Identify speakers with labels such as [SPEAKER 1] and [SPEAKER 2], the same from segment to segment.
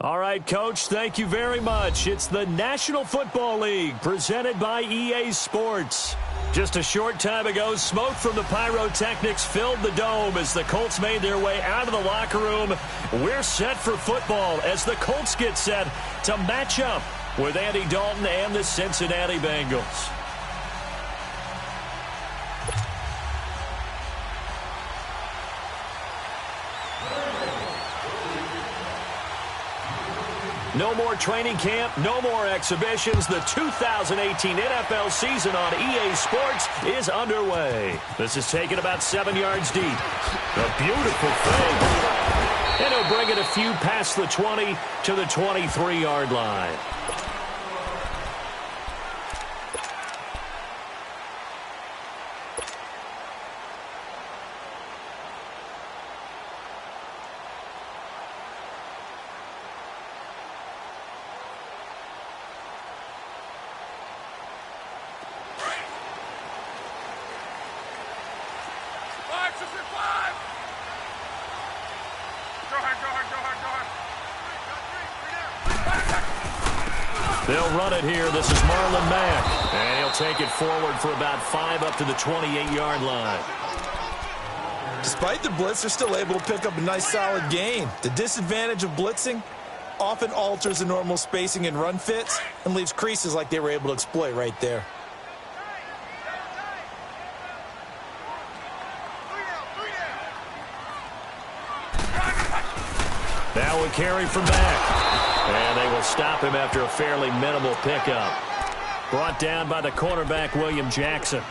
[SPEAKER 1] All right, Coach, thank you very much. It's the National Football League presented by EA Sports. Just a short time ago, smoke from the pyrotechnics filled the dome as the Colts made their way out of the locker room. We're set for football as the Colts get set to match up with Andy Dalton and the Cincinnati Bengals. No more training camp, no more exhibitions. The 2018 NFL season on EA Sports is underway. This is taken about 7 yards deep. A beautiful fake. And he'll bring it a few past the 20 to the 23-yard line. They'll run it here. This is Marlon Mack. And he'll take it forward for about 5 up to the 28-yard line.
[SPEAKER 2] Despite the blitz, they're still able to pick up a nice solid gain. The disadvantage of blitzing often alters the normal spacing and run fits and leaves creases like they were able to exploit right there.
[SPEAKER 1] Now a carry from Mack. And they will stop him after a fairly minimal pickup. Brought down by the cornerback, William Jackson.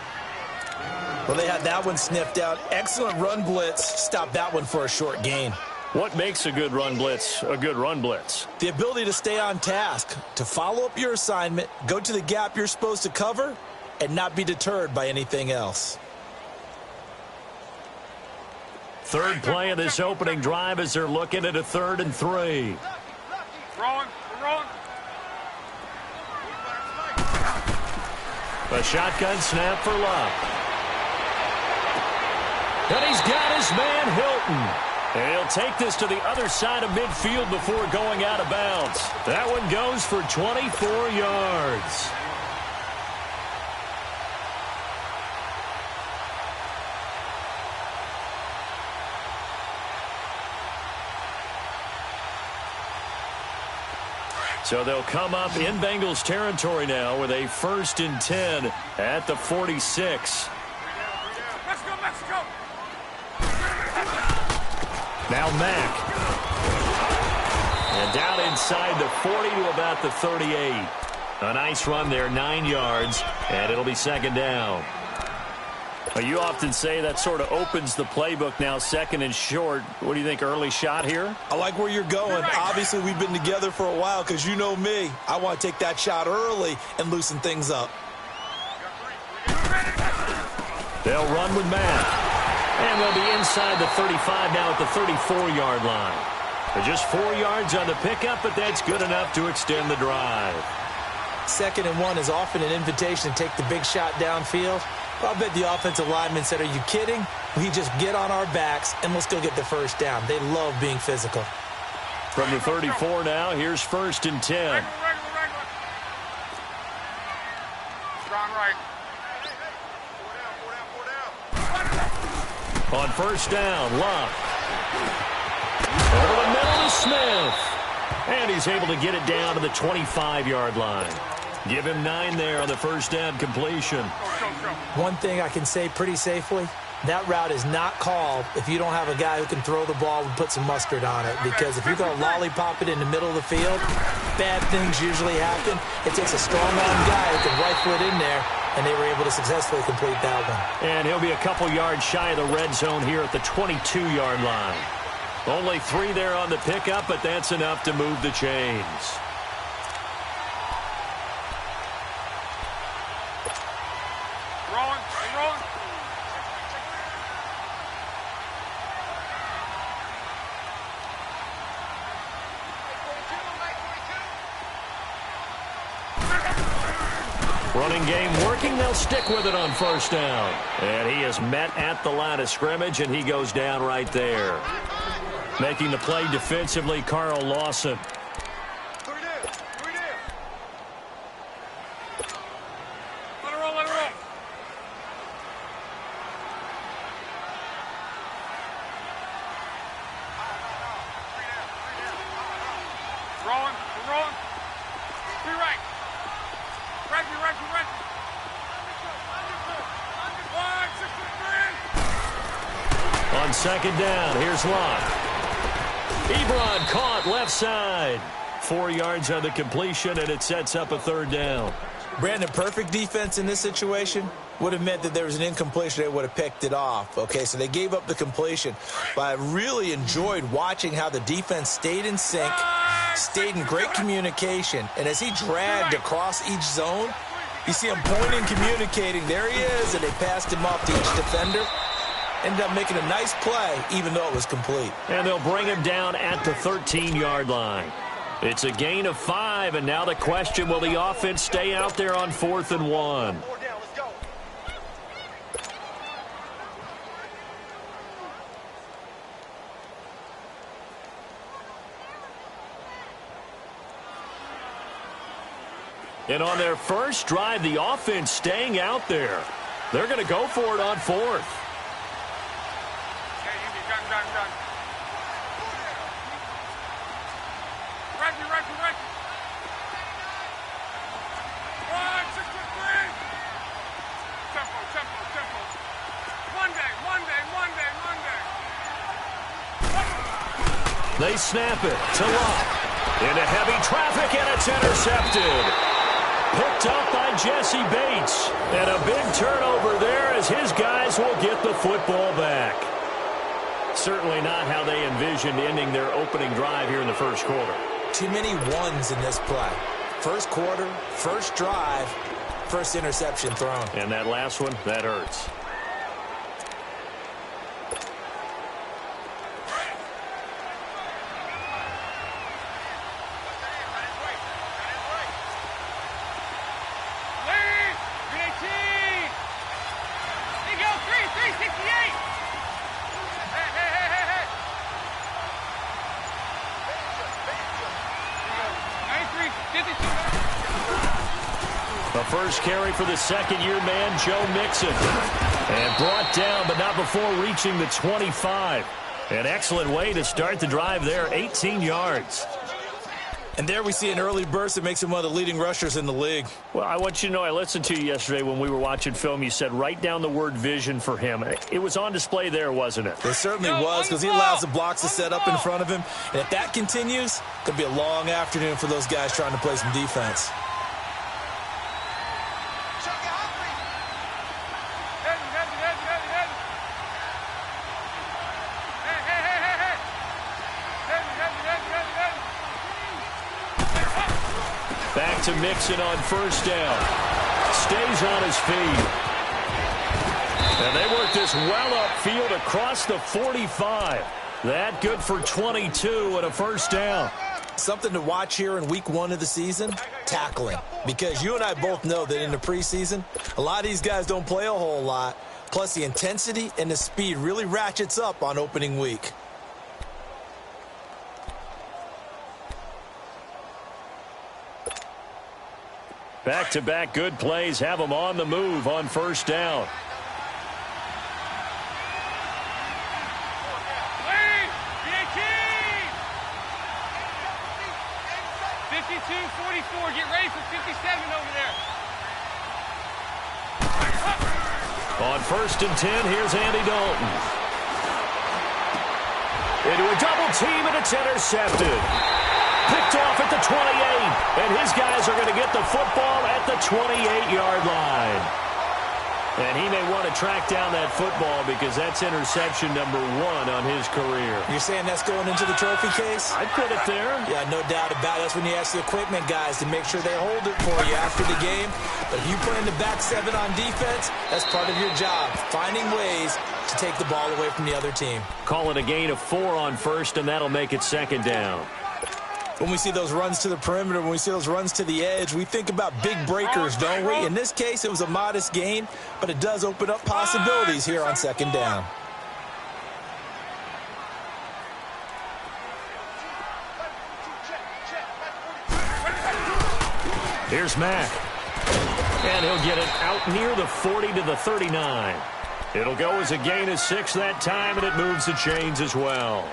[SPEAKER 2] Well, they had that one sniffed out. Excellent run blitz. Stop that one for a short gain.
[SPEAKER 1] What makes a good run blitz a good run blitz?
[SPEAKER 2] The ability to stay on task, to follow up your assignment, go to the gap you're supposed to cover, and not be deterred by anything else.
[SPEAKER 1] Third play of this opening drive as they're looking at a 3rd and 3. A shotgun snap for Luck. And he's got his man Hilton. And he'll take this to the other side of midfield before going out of bounds. That one goes for 24 yards. So they'll come up in Bengals territory now with a 1st and 10 at the 46.
[SPEAKER 3] Mexico.
[SPEAKER 1] Now Mack. And down inside the 40 to about the 38. A nice run there, 9 yards, and it'll be 2nd down. You often say that sort of opens the playbook now, 2nd and short. What do you think, early shot here?
[SPEAKER 2] I like where you're going. Obviously, we've been together for a while because you know me. I want to take that shot early and loosen things up.
[SPEAKER 1] They'll run with Mack. And they'll be inside the 35 now at the 34-yard line. Just 4 yards on the pickup, but that's good enough to extend the drive.
[SPEAKER 2] 2nd and 1 is often an invitation to take the big shot downfield. Well, I bet the offensive lineman said, are you kidding? We just get on our backs and let's go get the 1st down. They love being physical.
[SPEAKER 1] From the 34 now, here's 1st and 10.
[SPEAKER 3] Regular. Strong right.
[SPEAKER 1] On 1st down, Luck. Over the middle to Smith. And he's able to get it down to the 25-yard line. Give him 9 there on the 1st down completion.
[SPEAKER 2] One thing I can say pretty safely, that route is not called if you don't have a guy who can throw the ball and put some mustard on it. Because if you're going to lollipop it in the middle of the field, bad things usually happen. It takes a strong-arm guy who can rifle it in there, and they were able to successfully complete that one.
[SPEAKER 1] And he'll be a couple yards shy of the red zone here at the 22-yard line. Only 3 there on the pickup, but that's enough to move the chains.
[SPEAKER 3] Rolling.
[SPEAKER 1] Running game working. They'll stick with it on 1st down. And he is met at the line of scrimmage, and he goes down right there. Making the play defensively, Carl Lawson.
[SPEAKER 3] Rolling. Three right. Right. 1, 6, 3.
[SPEAKER 1] On second down, here's Locke. Ebron caught left side. 4 yards on the completion, and it sets up a third down.
[SPEAKER 2] Brandon, perfect defense in this situation would have meant that there was an incompletion. They would have picked it off. Okay, so they gave up the completion. But I really enjoyed watching how the defense stayed in sync, stayed in great communication. And as he dragged across each zone, you see him pointing, communicating. There he is, and they passed him off to each defender. Ended up making a nice play, even though it was complete.
[SPEAKER 1] And they'll bring him down at the 13-yard line. It's a gain of 5, and now the question, will the offense stay out there on 4th and 1? And on their first drive, the offense staying out there. They're going to go for it on 4th.
[SPEAKER 3] Done. Right. 1, 6, 3. Tempo. Monday.
[SPEAKER 1] They snap it to Locke. Into heavy traffic, and it's intercepted. Picked up by Jesse Bates. And a big turnover there as his guys will get the football back. Certainly not how they envisioned ending their opening drive here in the first quarter.
[SPEAKER 2] Too many ones in this play. First quarter, first drive, first interception thrown.
[SPEAKER 1] And that last one, that hurts. The first carry for the second-year man, Joe Mixon. And brought down, but not before reaching the 25. An excellent way to start the drive there, 18 yards.
[SPEAKER 2] And there we see an early burst that makes him one of the leading rushers in the league.
[SPEAKER 1] Well, I want you to know, I listened to you yesterday when we were watching film. You said write down the word vision for him. It was on display there, wasn't it?
[SPEAKER 2] It certainly was, because he allows the blocks to set up in front of him. And if that continues, it's going to be a long afternoon for those guys trying to play some defense.
[SPEAKER 1] Back to Mixon on first down. Stays on his feet. And they work this well upfield across the 45. That good for 22 and a first down.
[SPEAKER 2] Something to watch here in week 1 of the season, tackling. Because you and I both know that in the preseason, a lot of these guys don't play a whole lot. Plus the intensity and the speed really ratchets up on opening week.
[SPEAKER 1] Back-to-back good plays have them on the move on first down.
[SPEAKER 3] Lead! 52-44. Get ready for 57 over there.
[SPEAKER 1] On first and 10, here's Andy Dalton. Into a double team, and it's intercepted. Picked off at the 28, and his guys are going to get the football at the 28-yard line. And he may want to track down that football because that's interception number 1 on his career.
[SPEAKER 2] You're saying that's going into the trophy case?
[SPEAKER 1] I'd put it there.
[SPEAKER 2] Yeah, no doubt about it. That's when you ask the equipment guys to make sure they hold it for you after the game. But if you play in the back 7 on defense, that's part of your job, finding ways to take the ball away from the other team.
[SPEAKER 1] Call it a gain of 4 on first, and that'll make it second down.
[SPEAKER 2] When we see those runs to the perimeter, when we see those runs to the edge, we think about big breakers, don't we? In this case, it was a modest gain, but it does open up possibilities here on second down.
[SPEAKER 1] Here's Mack. And he'll get it out near the 40 to the 39. It'll go as a gain of 6 that time, and it moves the chains as well.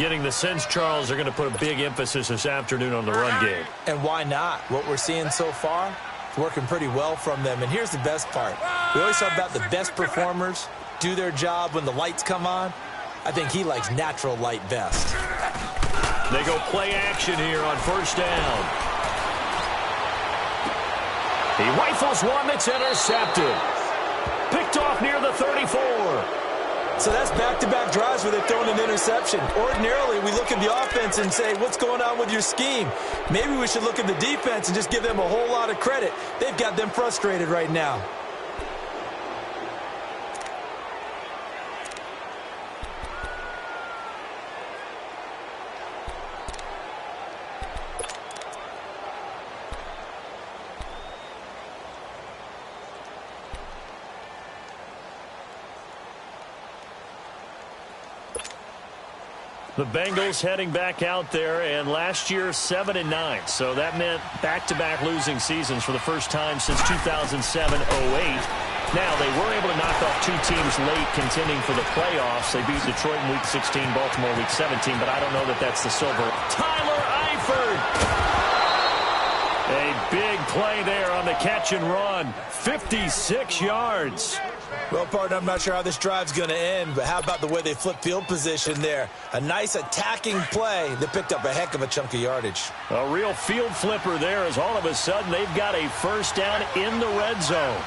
[SPEAKER 1] Getting the sense, Charles, they're going to put a big emphasis this afternoon on the run game.
[SPEAKER 2] And why not? What we're seeing so far, it's working pretty well from them. And here's the best part. We always talk about the best performers do their job when the lights come on. I think he likes natural light best.
[SPEAKER 1] They go play action here on first down. He rifles one that's intercepted. Picked off near the 34.
[SPEAKER 2] So that's back-to-back drives where they're throwing an interception. Ordinarily, we look at the offense and say, what's going on with your scheme? Maybe we should look at the defense and just give them a whole lot of credit. They've got them frustrated right now.
[SPEAKER 1] The Bengals heading back out there, and last year 7-9. So that meant back-to-back losing seasons for the first time since 2007-08. Now, they were able to knock off two teams late contending for the playoffs. They beat Detroit in Week 16, Baltimore Week 17, but I don't know that that's the silver. Tyler Eifert! A big play there on the catch and run. 56 yards.
[SPEAKER 2] Well, partner, I'm not sure how this drive's going to end, but how about the way they flip field position there? A nice attacking play that picked up a heck of a chunk of yardage.
[SPEAKER 1] A real field flipper there as all of a sudden they've got a first down in the red zone.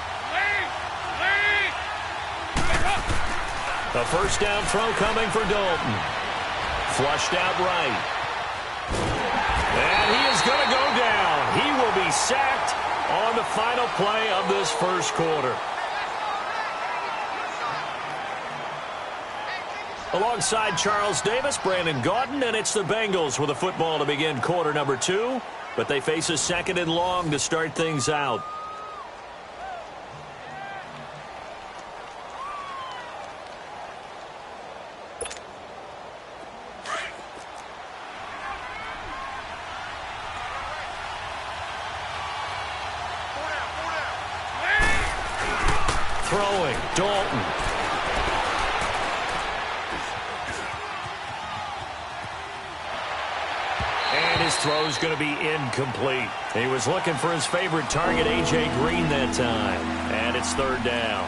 [SPEAKER 1] A first down throw coming for Dalton. Flushed out right. And he is going to go down. He will be sacked on the final play of this first quarter. Alongside Charles Davis, Brandon Gaudin, and it's the Bengals with a football to begin quarter number 2. But they face a second and long to start things out. Throwing, Dalton. His throw's going to be incomplete. He was looking for his favorite target, A.J. Green, that time. And it's third down.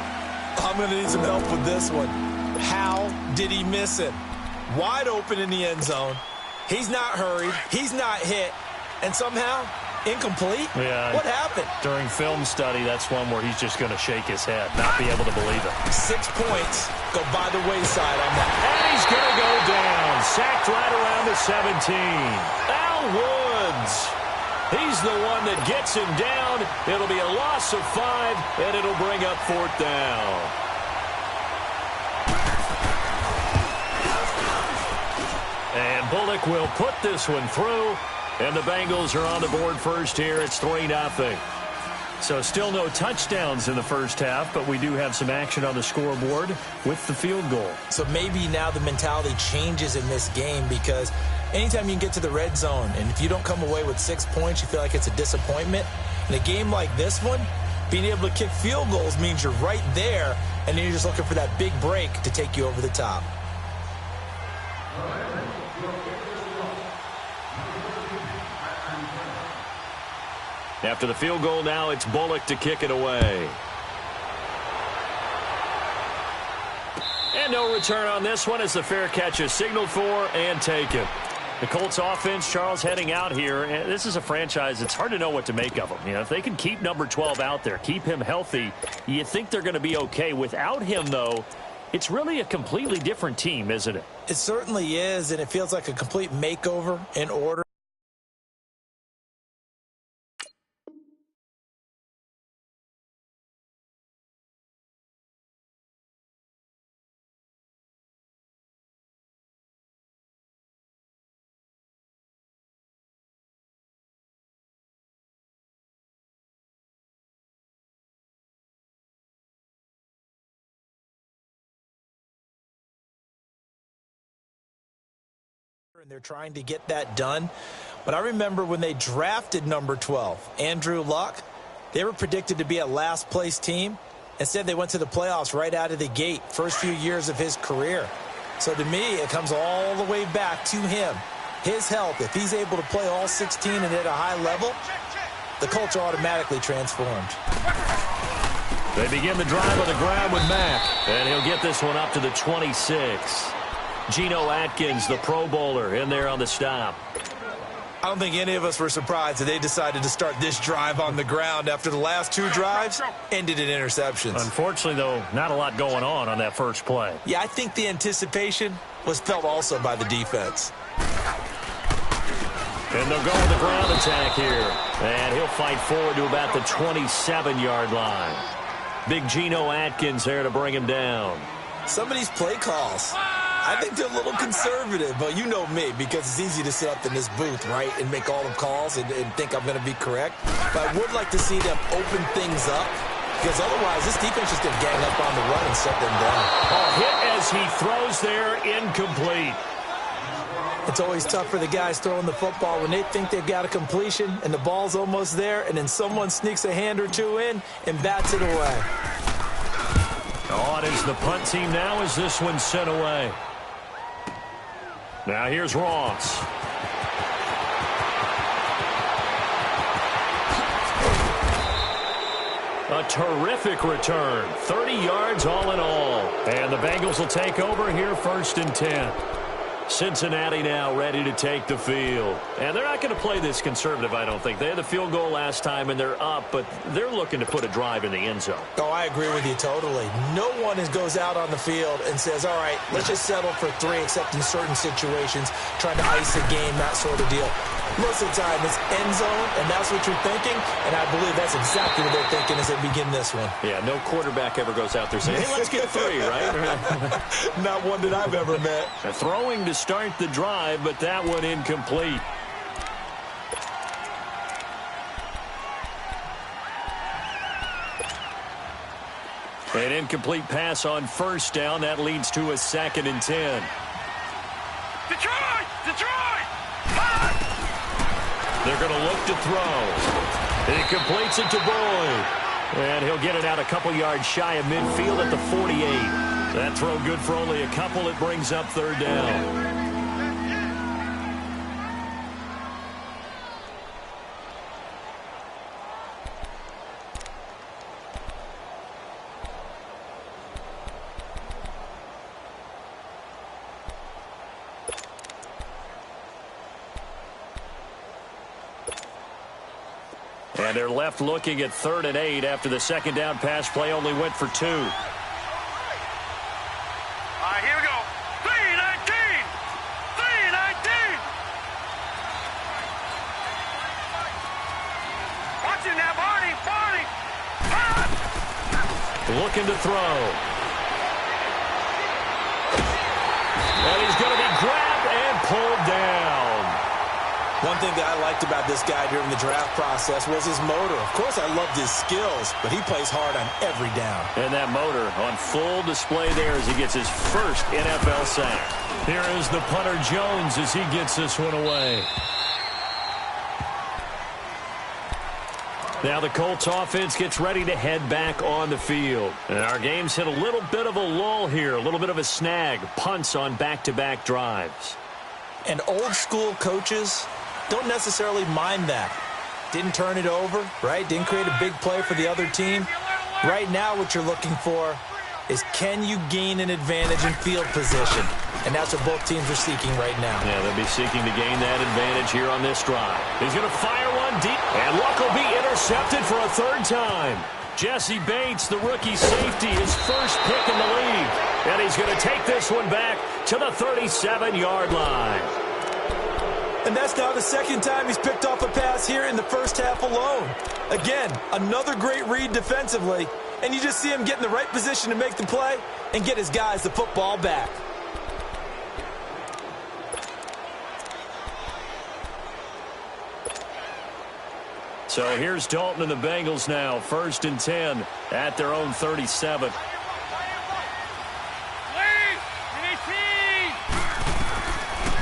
[SPEAKER 2] I'm going to need some help with this one. How did he miss it? Wide open in the end zone. He's not hurried. He's not hit. And somehow, incomplete?
[SPEAKER 1] Yeah.
[SPEAKER 2] What happened?
[SPEAKER 1] During film study, that's one where he's just going to shake his head, not be able to believe it.
[SPEAKER 2] 6 points go by the wayside on that.
[SPEAKER 1] And he's going to go down. Sacked right around the 17. Woods. He's the one that gets him down. It'll be a loss of 5, and it'll bring up fourth down. And Bullock will put this one through, and the Bengals are on the board first here. It's 3-0. So still no touchdowns in the first half, but we do have some action on the scoreboard with the field goal.
[SPEAKER 2] So maybe now the mentality changes in this game because anytime you can get to the red zone, and if you don't come away with 6 points, you feel like it's a disappointment. In a game like this one, being able to kick field goals means you're right there, and then you're just looking for that big break to take you over the top.
[SPEAKER 1] After the field goal now, it's Bullock to kick it away. And no return on this one as the fair catch is signaled for and taken. The Colts offense, Charles, heading out here. And this is a franchise, it's hard to know what to make of them. You know, if they can keep number 12 out there, keep him healthy, you think they're going to be okay. Without him, though, it's really a completely different team, isn't it?
[SPEAKER 2] It certainly is, and it feels like a complete makeover in order. And they're trying to get that done. But I remember when they drafted number 12, Andrew Luck, they were predicted to be a last-place team. Instead, they went to the playoffs right out of the gate, first few years of his career. So to me, it comes all the way back to him. His health, if he's able to play all 16 and at a high level, the Colts are automatically transformed.
[SPEAKER 1] They begin the drive on the ground with Mack, and he'll get this one up to the 26. Geno Atkins, the Pro Bowler, in there on the stop.
[SPEAKER 2] I don't think any of us were surprised that they decided to start this drive on the ground after the last two drives ended in interceptions.
[SPEAKER 1] Unfortunately, though, not a lot going on that first play.
[SPEAKER 2] Yeah, I think the anticipation was felt also by the defense.
[SPEAKER 1] And they'll go with the ground attack here. And he'll fight forward to about the 27-yard line. Big Geno Atkins there to bring him down.
[SPEAKER 2] Some of these play calls, I think they're a little conservative, but you know me, because it's easy to sit up in this booth, right, and make all the calls and think I'm going to be correct. But I would like to see them open things up, because otherwise this defense is going to gang up on the run and shut them down.
[SPEAKER 1] Oh, hit as he throws there, incomplete.
[SPEAKER 2] It's always tough for the guys throwing the football when they think they've got a completion and the ball's almost there, and then someone sneaks a hand or two in and bats it away.
[SPEAKER 1] Oh, it is the punt team now as this one's sent away. Now here's Ross. A terrific return. 30 yards all in all. And the Bengals will take over here 1st and 10. Cincinnati now ready to take the field. And they're not going to play this conservative, I don't think. They had the field goal last time, and they're up, but they're looking to put a drive in the end zone.
[SPEAKER 2] Oh, I agree with you totally. No one goes out on the field and says, all right, let's just settle for 3, except in certain situations, trying to ice a game, that sort of deal. Most of the time, it's end zone, and that's what you're thinking, and I believe that's exactly what they're thinking as they begin this one.
[SPEAKER 1] Yeah, no quarterback ever goes out there saying, hey, let's get 3, right?
[SPEAKER 2] Not one that I've ever met.
[SPEAKER 1] Throwing to start the drive, but that one incomplete. An incomplete pass on 1st down. That leads to a 2nd and 10.
[SPEAKER 3] Detroit! Detroit!
[SPEAKER 1] They're going to look to throw. He completes it to Boyd. And he'll get it out a couple yards shy of midfield at the 48. That throw good for only a couple. It brings up 3rd down. And they're left looking at 3rd and 8 after the 2nd down pass play only went for 2.
[SPEAKER 3] All right, here we go. 3-19! 3-19! Watch it now, Barney! Barney!
[SPEAKER 1] Looking to throw. And he's going to be grabbed and pulled down.
[SPEAKER 2] One thing that I liked about this guy during the draft process was his motor. Of course, I loved his skills, but he plays hard on every down.
[SPEAKER 1] And that motor on full display there as he gets his first NFL sack. Here is the punter Jones as he gets this one away. Now the Colts offense gets ready to head back on the field. And our game's hit a little bit of a lull here, a little bit of a snag. Punts on back-to-back drives.
[SPEAKER 2] And old-school coaches don't necessarily mind that. Didn't turn it over, right? Didn't create a big play for the other team. Right now what you're looking for is, can you gain an advantage in field position? And that's what both teams are seeking right now.
[SPEAKER 1] Yeah, they'll be seeking to gain that advantage here on this drive. He's going to fire one deep, and Luck will be intercepted for a 3rd time. Jesse Bates, the rookie safety, his first pick in the league. And he's going to take this one back to the 37-yard line.
[SPEAKER 2] And that's now the 2nd time he's picked off a pass here in the first half alone. Again, another great read defensively, and you just see him get in the right position to make the play and get his guys the football back.
[SPEAKER 1] So here's Dalton and the Bengals now, 1st and 10 at their own 37.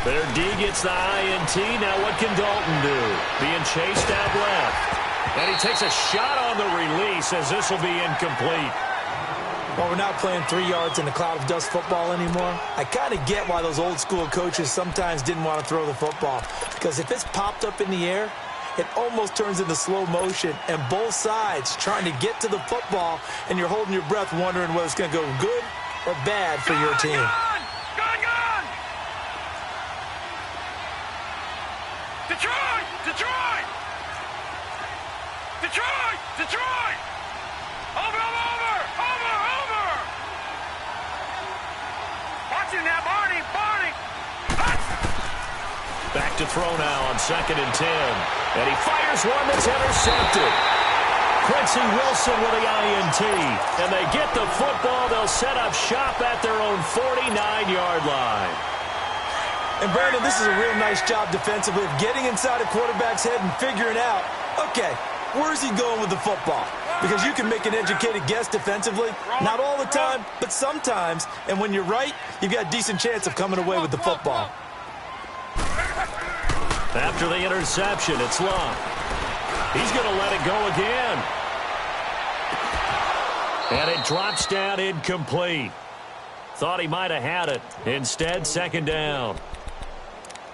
[SPEAKER 1] Their D gets the INT. Now what can Dalton do? Being chased out left. And he takes a shot on the release as this will be incomplete.
[SPEAKER 2] Well, we're not playing 3 yards in a cloud of dust football anymore. I kind of get why those old school coaches sometimes didn't want to throw the football. Because if it's popped up in the air, it almost turns into slow motion, and both sides trying to get to the football, and you're holding your breath wondering whether it's going to go good or bad for your team.
[SPEAKER 3] Gone! Detroit! Detroit! Detroit! Detroit! Over! Watch it now, Barney!
[SPEAKER 1] Back to throw now on 2nd and 10. And he fires one that's intercepted. Quincy Wilson with the INT. And they get the football. They'll set up shop at their own 49-yard line.
[SPEAKER 2] And, Brandon, this is a real nice job defensively of getting inside a quarterback's head and figuring out, okay, where's he going with the football? Because you can make an educated guess defensively. Not all the time, but sometimes. And when you're right, you've got a decent chance of coming away with the football.
[SPEAKER 1] After the interception, it's Love. He's going to let it go again. And it drops down incomplete. Thought he might have had it. Instead, 2nd down.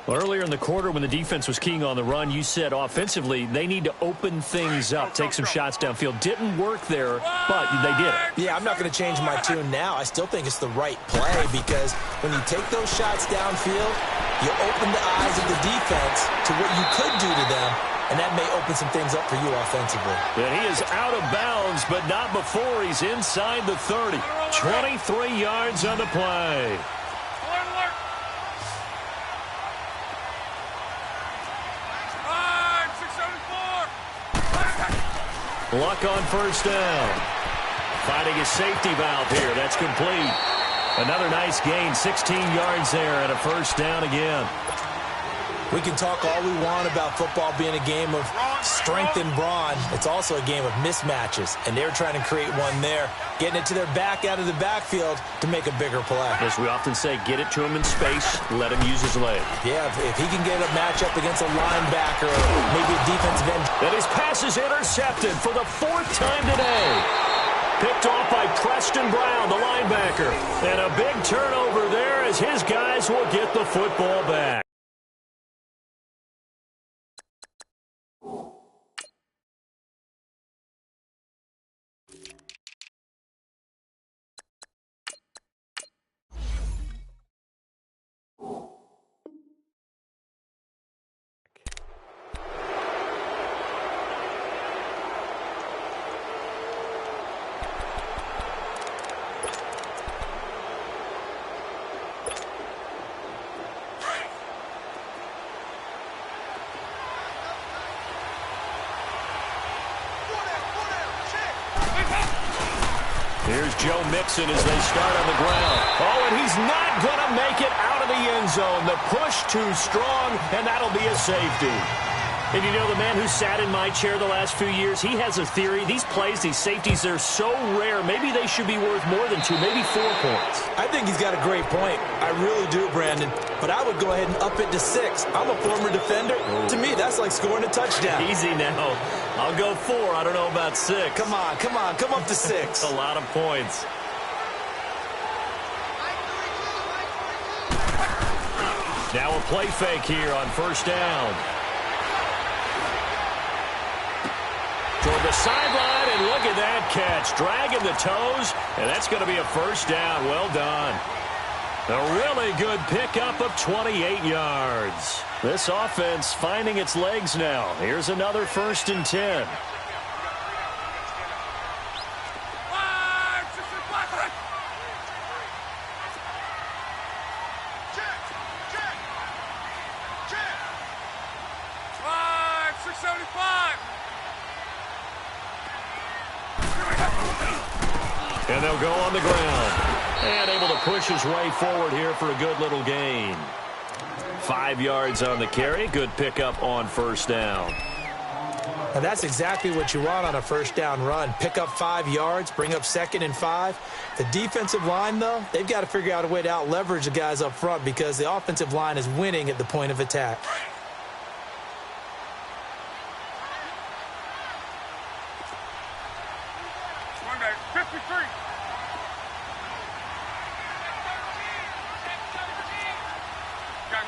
[SPEAKER 1] Well, earlier in the quarter when the defense was keying on the run, you said offensively they need to open things up, take some shots downfield. Didn't work there, but they did it.
[SPEAKER 2] Yeah, I'm not going to change my tune now. I still think it's the right play because when you take those shots downfield, you open the eyes of the defense to what you could do to them, and that may open some things up for you offensively.
[SPEAKER 1] And he is out of bounds, but not before he's inside the 30. 23 yards on the play.
[SPEAKER 3] Alert!
[SPEAKER 1] Luck on 1st down. Finding a safety valve here. That's complete. Another nice gain. 16 yards there and a 1st down again.
[SPEAKER 2] We can talk all we want about football being a game of strength and brawn. It's also a game of mismatches, and they're trying to create one there, getting it to their back out of the backfield to make a bigger play.
[SPEAKER 1] As we often say, get it to him in space, let him use his leg.
[SPEAKER 2] Yeah, if he can get a matchup against a linebacker or maybe a defensive end.
[SPEAKER 1] And his pass is intercepted for the 4th time today. Picked off by Preston Brown, the linebacker. And a big turnover there as his guys will get the football back. Here's Joe Mixon as they start on the ground. Oh, and he's not going to make it out of the end zone. The push too strong, and that'll be a safety. And you know, the man who sat in my chair the last few years, he has a theory. These plays, these safeties, they're so rare. Maybe they should be worth more than 2, maybe 4 points.
[SPEAKER 2] I think he's got a great point. I really do, Brandon. But I would go ahead and up it to 6. I'm a former defender. To me, that's like scoring a touchdown.
[SPEAKER 1] Easy now. I'll go 4. I don't know about 6.
[SPEAKER 2] Come on. Come up to 6.
[SPEAKER 1] A lot of points. Now a play fake here on 1st down. Toward the sideline, and look at that catch. Dragging the toes, and that's going to be a 1st down. Well done. A really good pickup of 28 yards. This offense finding its legs now. Here's another 1st and 10. And they'll go on the ground. And able to push his way forward here for a good little gain. 5 yards on the carry. Good pickup on 1st down.
[SPEAKER 2] And that's exactly what you want on a 1st down run. Pick up 5 yards, bring up 2nd and 5. The defensive line, though, they've got to figure out a way to out-leverage the guys up front because the offensive line is winning at the point of attack.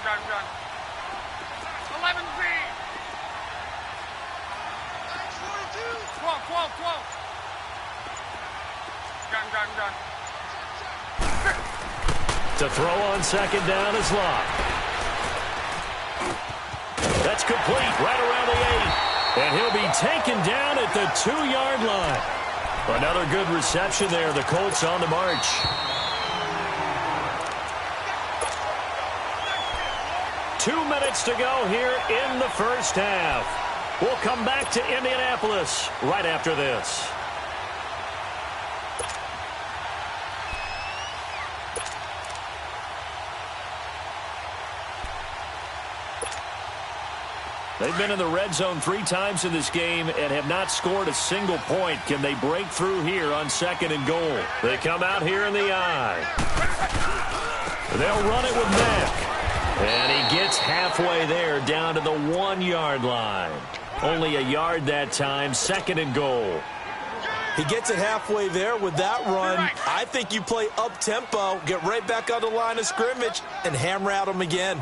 [SPEAKER 3] Gun. 11Z. 12. Gun.
[SPEAKER 1] To throw on second down is Locke. That's complete right around the 8. And he'll be taken down at the 2-yard line. Another good reception there. The Colts on the march. Two minutes to go here in the first half. We'll come back to Indianapolis right after this. They've been in the red zone 3 times in this game and have not scored a single point. Can they break through here on 2nd and goal? They come out here in the I. They'll run it with Mack. And he gets halfway there down to the 1-yard line. Only a yard that time, 2nd and goal.
[SPEAKER 2] He gets it halfway there with that run. I think you play up-tempo, get right back on the line of scrimmage, and hammer at him again.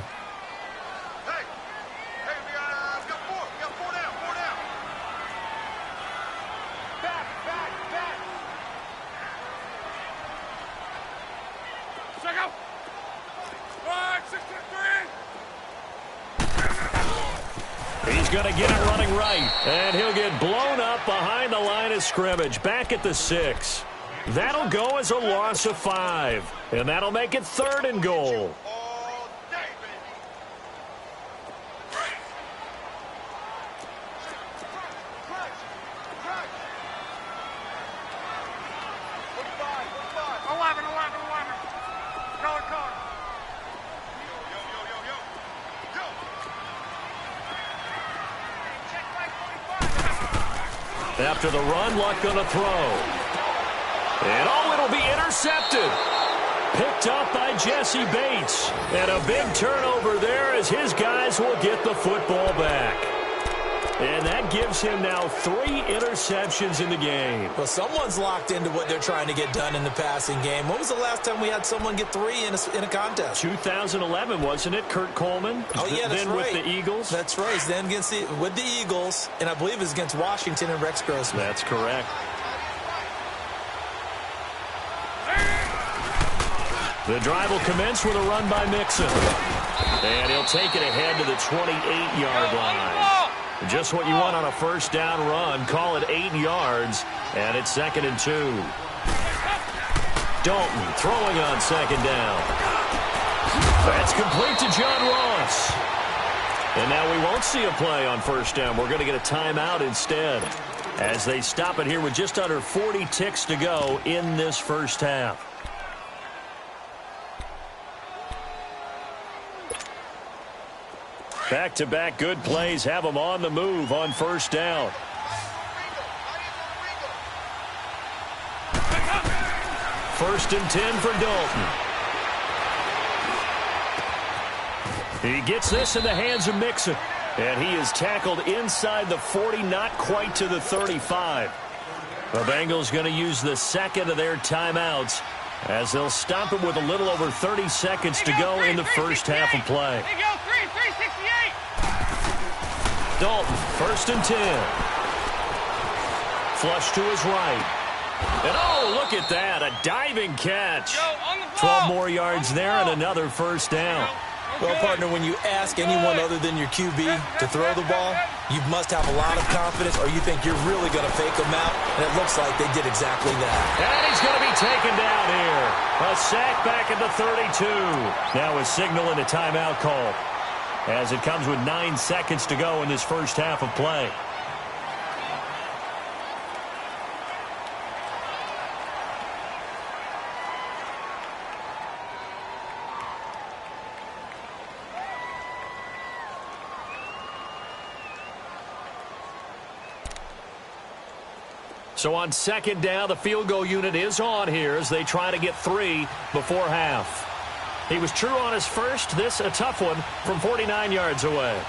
[SPEAKER 1] He's going to get it running right, and he'll get blown up behind the line of scrimmage, back at the 6. That'll go as a loss of 5, and that'll make it 3rd and goal. After the run, Luck going to throw. And it'll be intercepted. Picked up by Jesse Bates. And a big turnover there as his guys will get the football back. And that gives him now 3 interceptions in the game.
[SPEAKER 2] Well, someone's locked into what they're trying to get done in the passing game. When was the last time we had someone get 3 in a contest?
[SPEAKER 1] 2011, wasn't it? Kurt Coleman?
[SPEAKER 2] Oh, yeah, that's
[SPEAKER 1] then
[SPEAKER 2] right.
[SPEAKER 1] With the Eagles?
[SPEAKER 2] That's right. He's then with the Eagles, and I believe it was against Washington and Rex Grossman.
[SPEAKER 1] That's correct. The drive will commence with a run by Mixon. And he'll take it ahead to the 28-yard line. Just what you want on a first down run. Call it 8 yards, and it's 2nd and 2. Dalton throwing on 2nd down. That's complete to John Ross. And now we won't see a play on first down. We're going to get a timeout instead as they stop it here with just under 40 ticks to go in this first half. Back-to-back good plays have them on the move on first down. First and 10 for Dalton. He gets this in the hands of Mixon. And he is tackled inside the 40, not quite to the 35. The Bengals going to use the second of their timeouts as they'll stop it with a little over 30 seconds to go in the first half of play. Dalton, first and 10. Flush to his right. And oh, look at that, a diving catch. 12 more yards there and another first down.
[SPEAKER 2] Well, partner, when you ask anyone other than your QB to throw the ball, you must have a lot of confidence or you think you're really going to fake them out, and it looks like they did exactly that.
[SPEAKER 1] And he's going to be taken down here. A sack back at the 32. Now a signal and a timeout call, as it comes with 9 seconds to go in this first half of play. So on second down, the field goal unit is on here as they try to get 3 before half. He was true on his first. This a tough one from 49 yards away.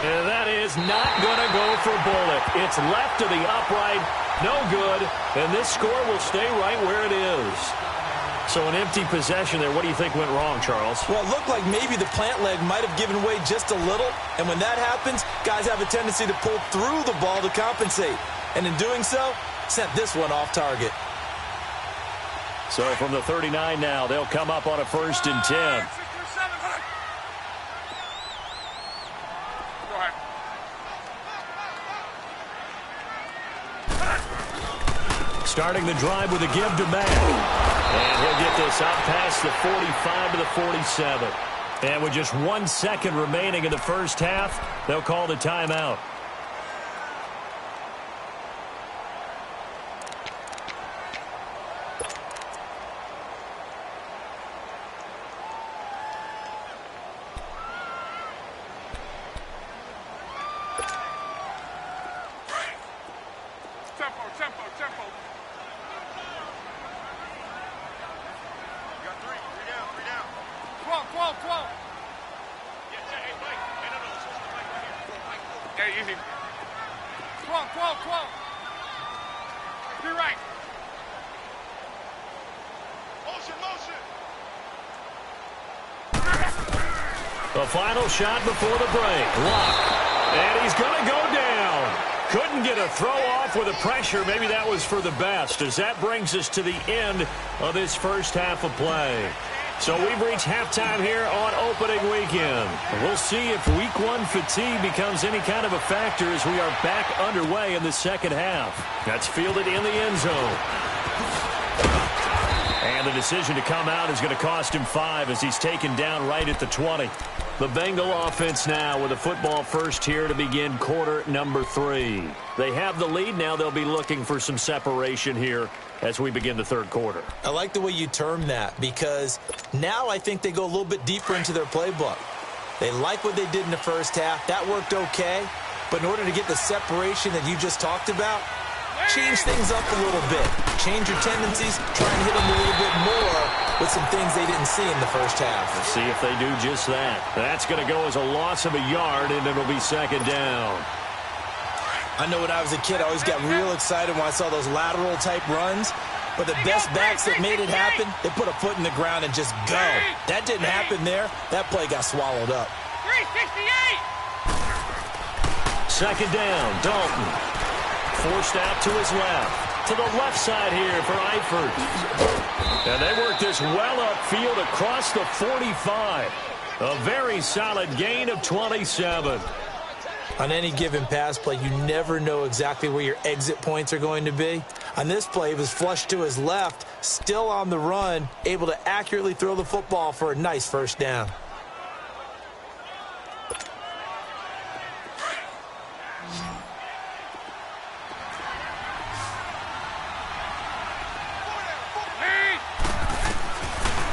[SPEAKER 1] And that is not going to go for Bullock. It's left to the upright, No good, and this score will stay right where it is. So an empty possession there. What do you think went wrong, Charles?
[SPEAKER 2] Well, it looked like maybe the plant leg might have given way just a little, and when that happens, guys have a tendency to pull through the ball to compensate, and in doing so, sent this one off target.
[SPEAKER 1] So from the 39 now, they'll come up on a 1st and 10. Starting the drive with a give to Mack. And he'll get this out past the 45 to the 47. And with just 1 second remaining in the first half, they'll call the timeout.
[SPEAKER 3] Tempo. You got three down. 12. Hey, Mike. Hey, no, it's supposed to be Mike right here. Hey, easy. 12. To your right. Motion.
[SPEAKER 1] The final shot before the break. Lock. And he's going to go down. Couldn't get a throw off with the pressure. Maybe that was for the best, as that brings us to the end of this first half of play. So we've reached halftime here on opening weekend. We'll see if week 1 fatigue becomes any kind of a factor as we are back underway in the second half. That's fielded in the end zone. And the decision to come out is going to cost him 5 as he's taken down right at the 20. The Bengal offense now with a football first here to begin quarter number 3. They have the lead now. They'll be looking for some separation here as we begin the third quarter.
[SPEAKER 2] I like the way you term that, because now I think they go a little bit deeper into their playbook. They like what they did in the first half. That worked okay. But in order to get the separation that you just talked about, change things up a little bit. Change your tendencies. Try and hit them a little bit more with some things they didn't see in the first half.
[SPEAKER 1] We'll see if they do just that. That's going to go as a loss of a yard, and it'll be second down.
[SPEAKER 2] I know when I was a kid, I always got real excited when I saw those lateral-type runs. But the best backs that made it happen, they put a foot in the ground and just go. That didn't happen there. That play got swallowed up.
[SPEAKER 3] 368!
[SPEAKER 1] Second down, Dalton. Forced out to his left. To the left side here for Eifert. And they work this well upfield across the 45. A very solid gain of 27.
[SPEAKER 2] On any given pass play, you never know exactly where your exit points are going to be. On this play, he was flushed to his left, still on the run, able to accurately throw the football for a nice first down.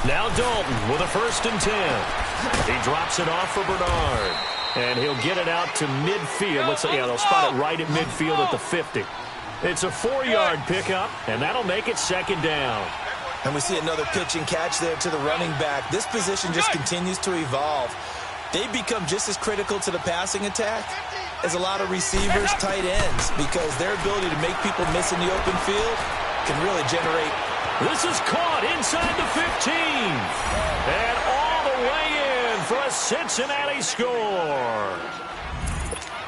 [SPEAKER 1] Now Dalton with a 1st and 10. He drops it off for Bernard. And he'll get it out to midfield. They'll spot it right at midfield at the 50. It's a 4-yard pickup, and that'll make it second down.
[SPEAKER 2] And we see another pitch and catch there to the running back. This position just continues to evolve. They become just as critical to the passing attack as a lot of receivers, tight ends, because their ability to make people miss in the open field can really generate.
[SPEAKER 1] This is caught inside the 15. And all the way in for a Cincinnati score.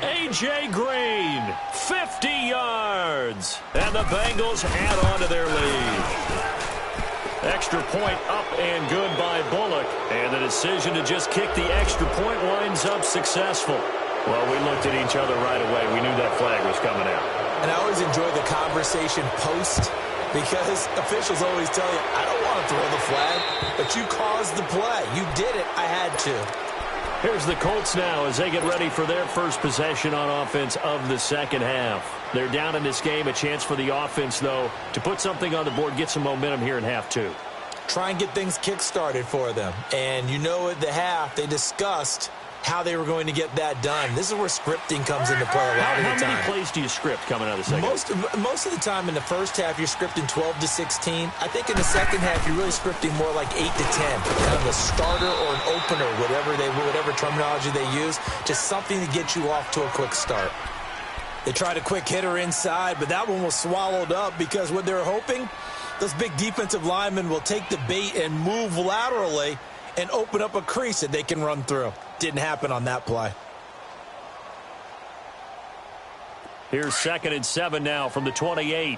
[SPEAKER 1] A.J. Green, 50 yards. And the Bengals add on to their lead. Extra point up and good by Bullock. And the decision to just kick the extra point winds up successful. Well, we looked at each other right away. We knew that flag was coming out.
[SPEAKER 2] And I always enjoy the conversation post, because officials always tell you, I don't want to throw the flag, but you caused the play. You did it. I had to.
[SPEAKER 1] Here's the Colts now as they get ready for their first possession on offense of the second half. They're down in this game. A chance for the offense, though, to put something on the board, get some momentum here in half 2.
[SPEAKER 2] Try and get things kick-started for them. And you know at the half, they discussed how they were going to get that done. This is where scripting comes into play a lot of the time.
[SPEAKER 1] How many plays do you script coming out of the second half?
[SPEAKER 2] Most of the time in the first half, you're scripting 12 to 16. I think in the second half, you're really scripting more like 8 to 10. Kind of a starter or an opener, whatever terminology they use. Just something to get you off to a quick start. They tried a quick hitter inside, but that one was swallowed up because what they're hoping, those big defensive linemen will take the bait and move laterally and open up a crease that they can run through. Didn't happen on that play.
[SPEAKER 1] Here's 2nd and 7 now from the 28.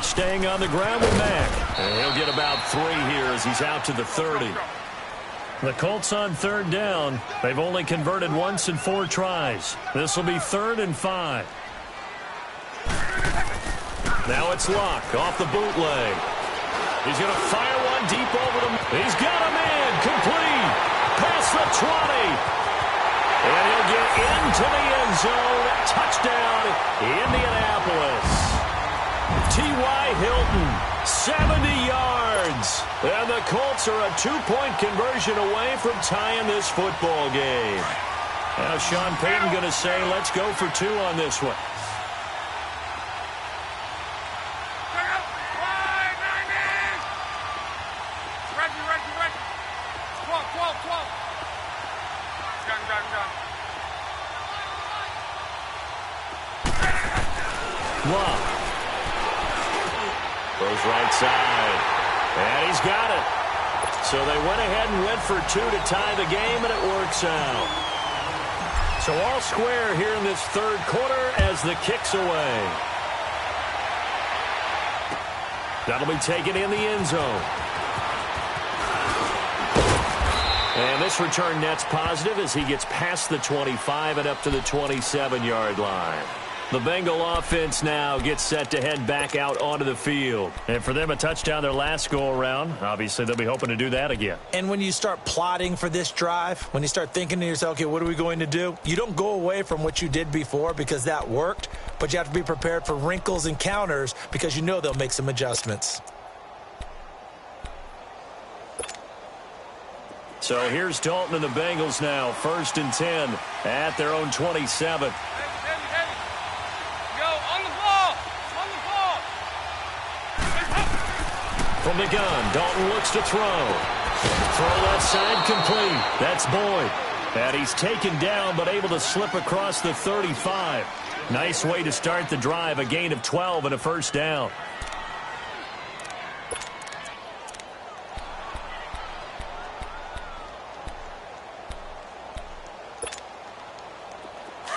[SPEAKER 1] Staying on the ground with Mack. And he'll get about 3 here as he's out to the 30. The Colts on 3rd down. They've only converted once in 4 tries. This will be 3rd and 5. Now it's Luck off the bootleg. He's going to fire one deep over the... He's got a man complete. Past the 20. And he'll get into the end zone. Touchdown, Indianapolis. T.Y. Hilton, 70 yards. And the Colts are a 2-point conversion away from tying this football game. Now Sean Payton going to say, let's go for 2 on this one. Love. Goes right side. And he's got it. So they went ahead and went for 2 to tie the game, and it works out. So all square here in this 3rd quarter as the kick's away. That'll be taken in the end zone. And this return net's positive as he gets past the 25 and up to the 27-yard line. The Bengal offense now gets set to head back out onto the field. And for them, a touchdown their last go-around. Obviously, they'll be hoping to do that again.
[SPEAKER 2] And when you start plotting for this drive, when you start thinking to yourself, okay, what are we going to do? You don't go away from what you did before because that worked, but you have to be prepared for wrinkles and counters because you know they'll make some adjustments.
[SPEAKER 1] So here's Dalton and the Bengals now, 1st and 10 at their own 27. From the gun, Dalton looks to throw. Throw left side complete. That's Boyd. And he's taken down but able to slip across the 35. Nice way to start the drive, a gain of 12 and a 1st down.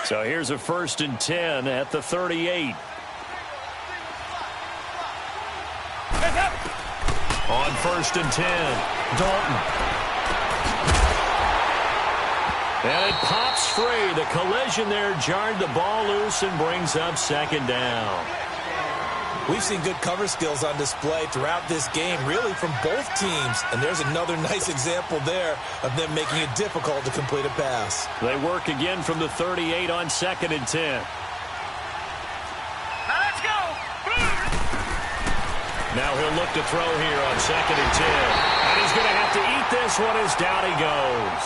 [SPEAKER 1] So here's a 1st and 10 at the 38. On 1st and 10, Dalton. And it pops free. The collision there jarred the ball loose and brings up 2nd down.
[SPEAKER 2] We've seen good cover skills on display throughout this game, really from both teams. And there's another nice example there of them making it difficult to complete a pass.
[SPEAKER 1] They work again from the 38 on 2nd and 10. Now he'll look to throw here on 2nd and 10. And he's going to have to eat this one as down he goes.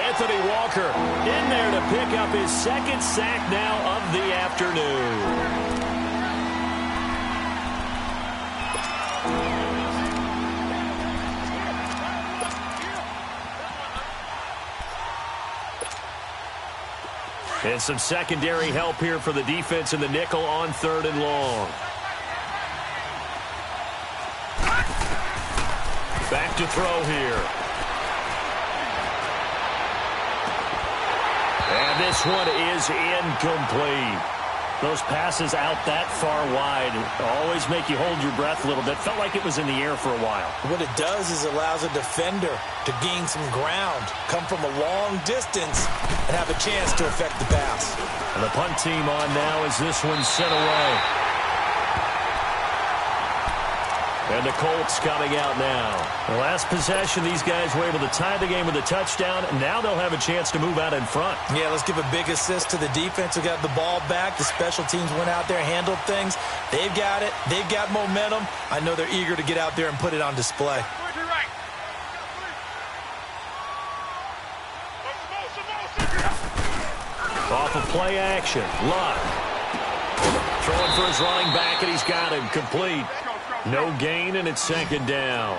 [SPEAKER 1] Anthony Walker in there to pick up his 2nd sack now of the afternoon. And some secondary help here for the defense in the nickel on 3rd and long. Back to throw here. And this one is incomplete. Those passes out that far wide always make you hold your breath a little bit. Felt like it was in the air for a while.
[SPEAKER 2] What it does is it allows a defender to gain some ground, come from a long distance, and have a chance to affect the pass.
[SPEAKER 1] And the punt team on now as this one's sent away. And the Colts coming out now. The last possession, these guys were able to tie the game with a touchdown, and now they'll have a chance to move out in front.
[SPEAKER 2] Yeah, let's give a big assist to the defense who got the ball back. The special teams went out there, handled things. They've got it. They've got momentum. I know they're eager to get out there and put it on display.
[SPEAKER 1] Off of play action, Luck. Throwing for his running back, and he's got him complete. No gain, and it's second down.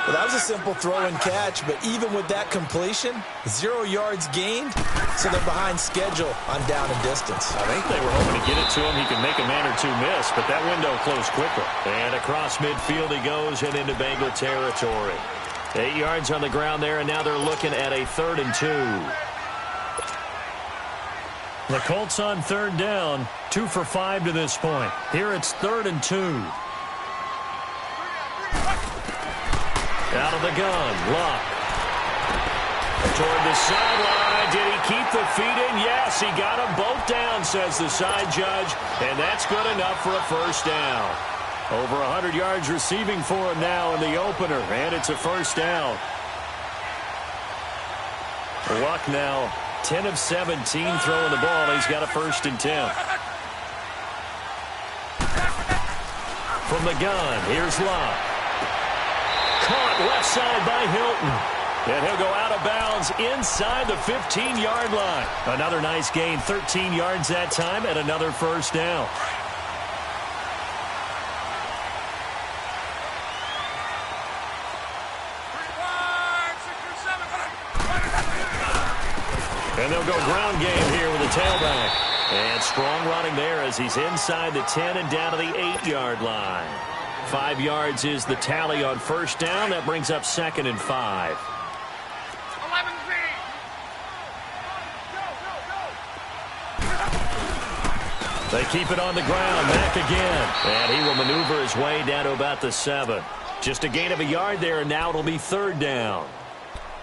[SPEAKER 2] Well, that was a simple throw and catch, but even with that completion, 0 yards gained, so they're behind schedule on down and distance.
[SPEAKER 1] I think they were hoping to get it to him. He could make a man or two miss, but that window closed quickly. And across midfield he goes and into Bengal territory. 8 yards on the ground there, and now they're looking at a 3rd and 2. The Colts on 3rd down, 2 for 5 to this point. Here it's 3rd and 2. Out of the gun, Luck. Toward the sideline. Did he keep the feet in? Yes, he got them both down, says the side judge. And that's good enough for a first down. Over 100 yards receiving for him now in the opener. And it's a first down. Luck now 10 of 17 throwing the ball. He's got a 1st and 10. From the gun, here's Luck. Caught left side by Hilton. And he'll go out of bounds inside the 15-yard line. Another nice gain, 13 yards that time, and another first down. And they'll go ground game here with a tailback. And strong running there as he's inside the 10 and down to the 8-yard line. 5 yards is the tally on first down. That brings up 2nd and 5.
[SPEAKER 3] 11
[SPEAKER 1] They keep it on the ground. Back again. And he will maneuver his way down to about the 7. Just a gain of a yard there, and now it'll be 3rd down.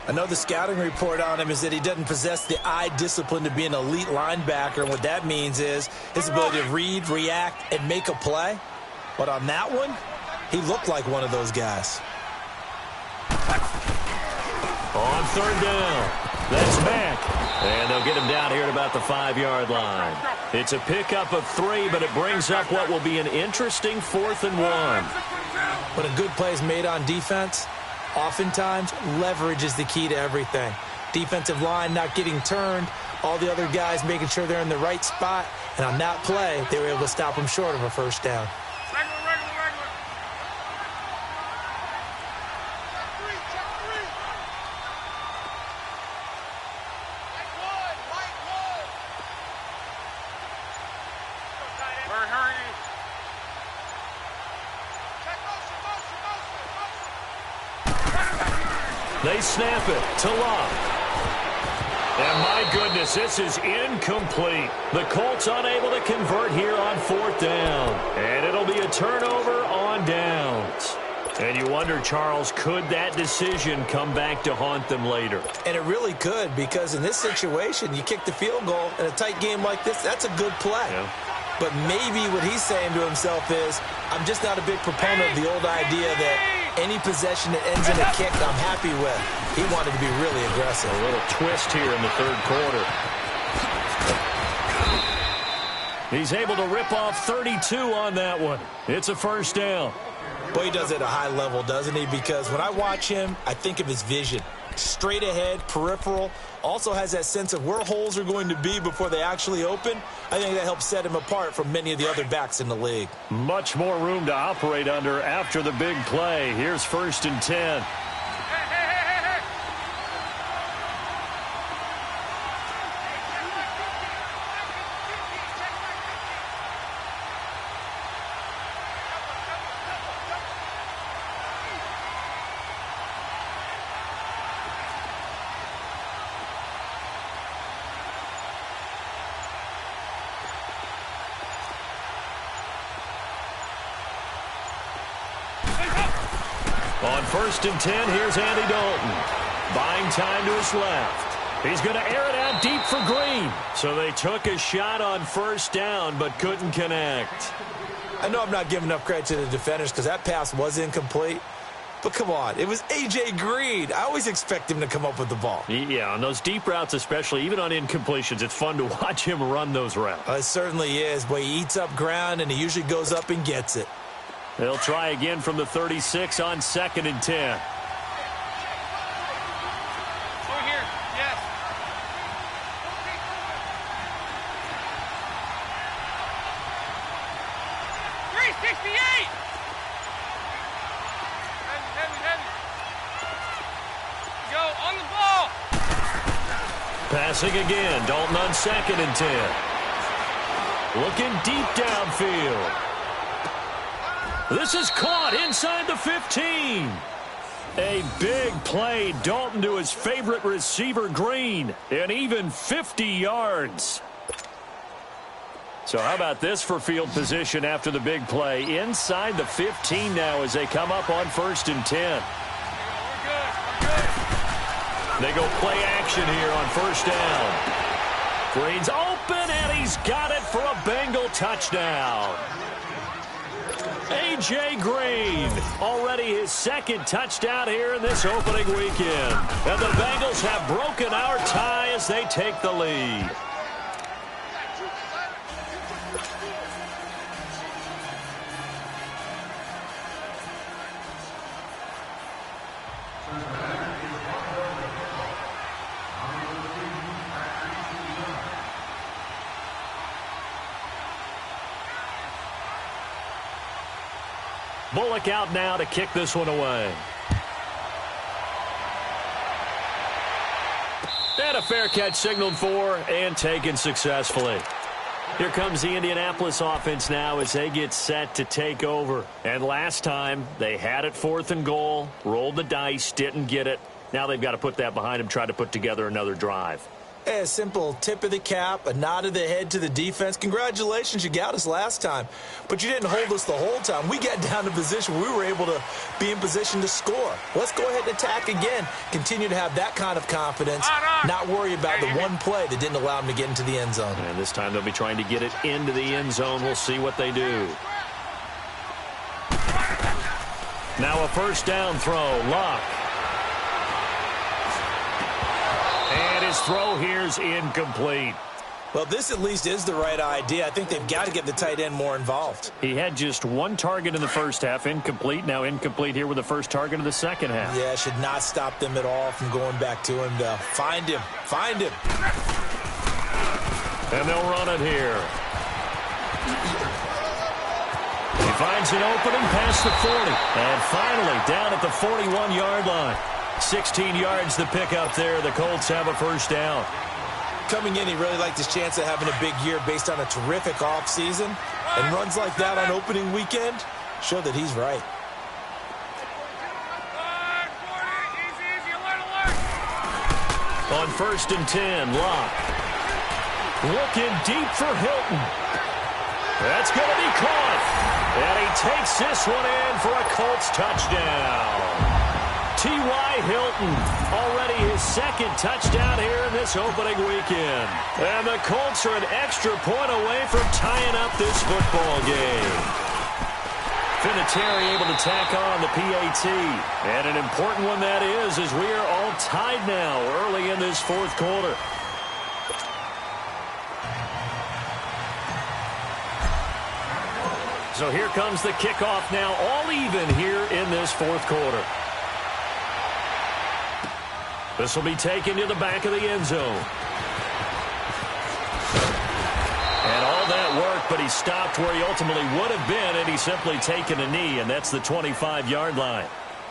[SPEAKER 2] I know the scouting report on him is that he doesn't possess the eye discipline to be an elite linebacker. And what that means is his ability to read, react, and make a play. But on that one, he looked like one of those guys.
[SPEAKER 1] On 3rd down, that's Mack. And they'll get him down here at about the 5-yard line. It's a pickup of 3, but it brings up what will be an interesting 4th and 1.
[SPEAKER 2] When a good play is made on defense, oftentimes leverage is the key to everything. Defensive line not getting turned, all the other guys making sure they're in the right spot. And on that play, they were able to stop him short of a first down.
[SPEAKER 1] They snap it to Luck. And my goodness, this is incomplete. The Colts unable to convert here on 4th down. And it'll be a turnover on downs. And you wonder, Charles, could that decision come back to haunt them later?
[SPEAKER 2] And it really could, because in this situation, you kick the field goal in a tight game like this, that's a good play.
[SPEAKER 1] Yeah.
[SPEAKER 2] But maybe what he's saying to himself is, I'm just not a big proponent of the old idea that any possession that ends in a kick I'm happy with. He wanted to be really aggressive.
[SPEAKER 1] A little twist here in the 3rd quarter. He's able to rip off 32 on that one. It's a first down.
[SPEAKER 2] Boy, he does it at a high level, doesn't he? Because when I watch him, I think of his vision. Straight ahead, peripheral. Also has that sense of where holes are going to be before they actually open. I think that helps set him apart from many of the other backs in the league.
[SPEAKER 1] Much more room to operate under after the big play. Here's 1st and 10. On 1st and 10, here's Andy Dalton. Buying time to his left. He's going to air it out deep for Green. So they took a shot on 1st down, but couldn't connect.
[SPEAKER 2] I know I'm not giving enough credit to the defenders because that pass was incomplete. But come on, it was A.J. Green. I always expect him to come up with the ball.
[SPEAKER 1] Yeah, on those deep routes especially, even on incompletions, it's fun to watch him run those routes.
[SPEAKER 2] It certainly is. Boy, he eats up ground, and he usually goes up and gets it.
[SPEAKER 1] They'll try again from the 36 on 2nd and 10.
[SPEAKER 3] Over here, yes. 368. On the ball.
[SPEAKER 1] Passing again. Dalton on 2nd and 10. Looking deep downfield. This is caught inside the 15. A big play. Dalton to his favorite receiver, Green. And even 50 yards. So how about this for field position after the big play? Inside the 15 now as they come up on 1st and 10. They go play action here on 1st down. Green's open, and he's got it for a Bengal touchdown. A.J. Green, already his 2nd touchdown here in this opening weekend. And the Bengals have broken our tie as they take the lead. Bullock out now to kick this one away. And a fair catch signaled for and taken successfully. Here comes the Indianapolis offense now as they get set to take over. And last time, they had it 4th and goal, rolled the dice, didn't get it. Now they've got to put that behind them, try to put together another drive.
[SPEAKER 2] A simple tip of the cap, a nod of the head to the defense. Congratulations, you got us last time. But you didn't hold us the whole time. We got down to position where we were able to be in position to score. Let's go ahead and attack again. Continue to have that kind of confidence. Not worry about the one play that didn't allow them to get into the end zone.
[SPEAKER 1] And this time they'll be trying to get it into the end zone. We'll see what they do. Now a 1st down throw. Luck. And his throw here's incomplete.
[SPEAKER 2] Well, this at least is the right idea. I think they've got to get the tight end more involved.
[SPEAKER 1] He had just 1 target in the 1st half, incomplete. Now incomplete here with the 1st target of the 2nd half.
[SPEAKER 2] Yeah, should not stop them at all from going back to him, though. Find him. Find him.
[SPEAKER 1] And they'll run it here. He finds an opening past the 40. And finally down at the 41-yard line. 16 yards to pick up there. The Colts have a 1st down.
[SPEAKER 2] Coming in, he really liked his chance of having a big year based on a terrific offseason. And runs like that on opening weekend show that he's right.
[SPEAKER 1] On 1st and 10, Locke. Looking deep for Hilton. That's going to be caught. And he takes this one in for a Colts touchdown. T.Y. Hilton, already his 2nd touchdown here in this opening weekend. And the Colts are an extra point away from tying up this football game. Vinatieri able to tack on the PAT. And an important one that is, as we are all tied now early in this 4th quarter. So here comes the kickoff now, all even here in this 4th quarter. This will be taken to the back of the end zone. And all that work, but he stopped where he ultimately would have been, and he's simply taken a knee, and that's the 25-yard line.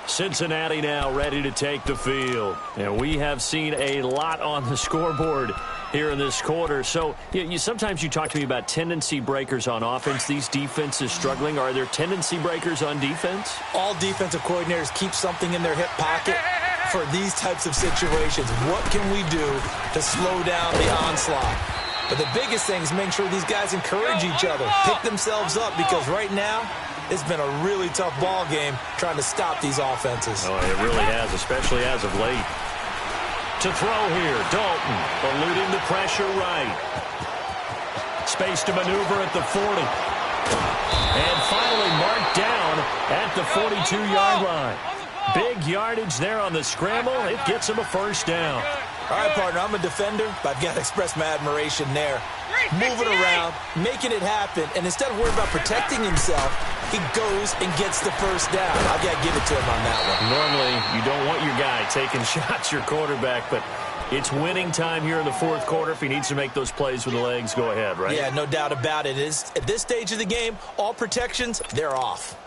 [SPEAKER 1] Cincinnati now ready to take the field. And we have seen a lot on the scoreboard here in this quarter. So sometimes you talk to me about tendency breakers on offense. These defenses struggling. Are there tendency breakers on defense?
[SPEAKER 2] All defensive coordinators keep something in their hip pocket for these types of situations. What can we do to slow down the onslaught? But the biggest thing is make sure these guys encourage each other, pick themselves up, because right now it's been a really tough ball game trying to stop these offenses.
[SPEAKER 1] Oh, it really has, especially as of late. To throw here, Dalton eluding the pressure right. Space to maneuver at the 40. And finally marked down at the 42-yard line. Big yardage there on the scramble. It gets him a 1st down.
[SPEAKER 2] All right, partner, I'm a defender, but I've got to express my admiration there. Moving around, making it happen, and instead of worrying about protecting himself, he goes and gets the 1st down. I've got to give it to him on that one.
[SPEAKER 1] Normally, you don't want your guy taking shots, your quarterback, but it's winning time here in the 4th quarter. If he needs to make those plays with the legs, go ahead, right?
[SPEAKER 2] Yeah, no doubt about it. At this stage of the game, all protections, they're off.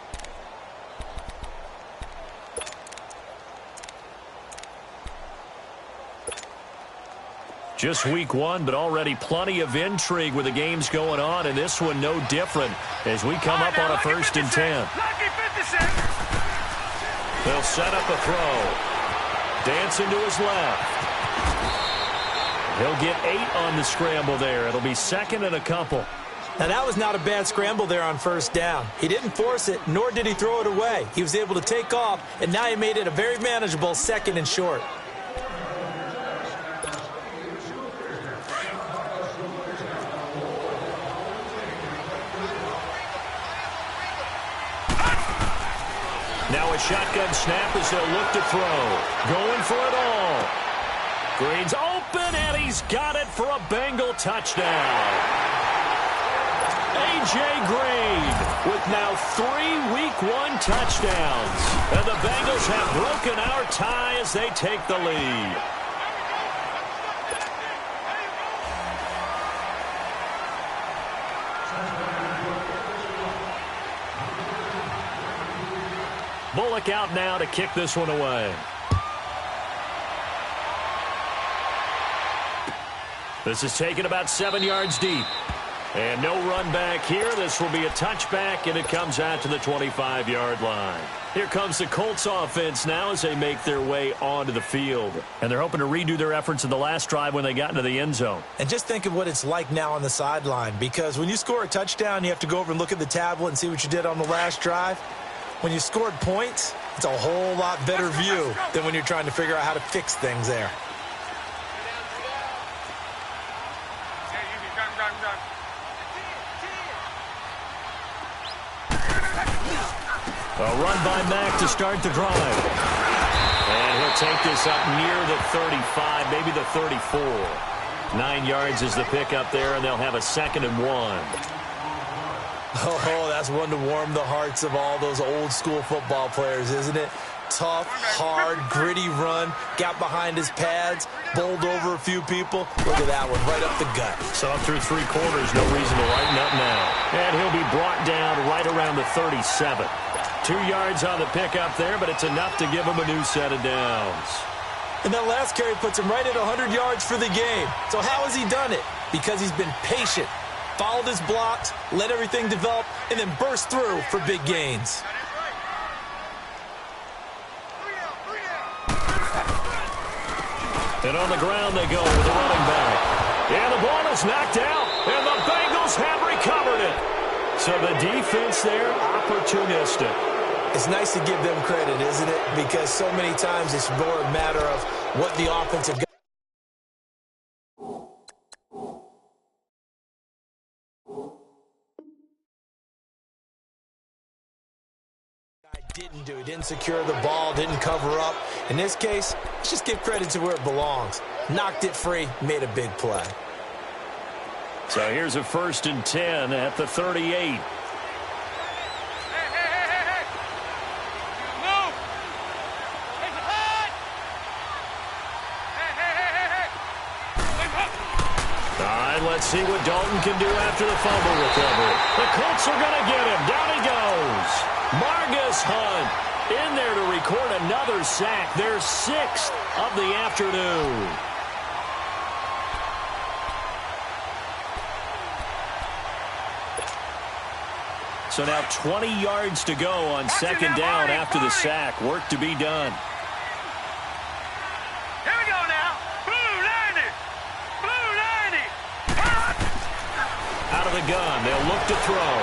[SPEAKER 1] Just week 1, but already plenty of intrigue with the games going on, and this one no different as we come up on a 1st and 10. They'll set up a throw. Dancing to his left. He'll get 8 on the scramble there. It'll be 2nd and a couple.
[SPEAKER 2] Now, that was not a bad scramble there on 1st down. He didn't force it, nor did he throw it away. He was able to take off, and now he made it a very manageable 2nd and short.
[SPEAKER 1] Now a shotgun snap as they'll look to throw. Going for it all. Green's open, and he's got it for a Bengal touchdown. A.J. Green with now 3 Week 1 touchdowns. And the Bengals have broken our tie as they take the lead. Bullock out now to kick this one away. This is taken about 7 yards deep. And no run back here. This will be a touchback, and it comes out to the 25-yard line. Here comes the Colts offense now as they make their way onto the field. And they're hoping to redo their efforts in the last drive when they got into the end zone.
[SPEAKER 2] And just think of what it's like now on the sideline, because when you score a touchdown, you have to go over and look at the tablet and see what you did on the last drive. When you scored points, it's a whole lot better view than when you're trying to figure out how to fix things there.
[SPEAKER 1] A run by Mack to start the drive. And he'll take this up near the 35, maybe the 34. 9 yards is the pickup there, and they'll have a 2nd and 1.
[SPEAKER 2] Oh, that's one to warm the hearts of all those old-school football players, isn't it? Tough, hard, gritty run, got behind his pads, bowled over a few people. Look at that one, right up the gut.
[SPEAKER 1] So up through 3 quarters, no reason to lighten up now. And he'll be brought down right around the 37. 2 yards on the pickup there, but it's enough to give him a new set of downs.
[SPEAKER 2] And that last carry puts him right at 100 yards for the game. So how has he done it? Because he's been patient, followed his blocks, let everything develop, and then burst through for big gains.
[SPEAKER 1] And on the ground they go with the running back. And the ball is knocked out, and the Bengals have recovered it. So the defense there, opportunistic.
[SPEAKER 2] It's nice to give them credit, isn't it? Because so many times it's more a matter of what the offensive guy didn't do. He didn't secure the ball, didn't cover up. In this case, let's just give credit to where it belongs. Knocked it free, made a big play.
[SPEAKER 1] So here's a 1st and 10 at the 38. Let's see what Dalton can do after the fumble recovery. The Colts are going to get him. Down he goes. Margus Hunt in there to record another sack. Their 6th of the afternoon. So now 20 yards to go on 2nd down after the sack. Work to be done. Out of the gun, they'll look to throw.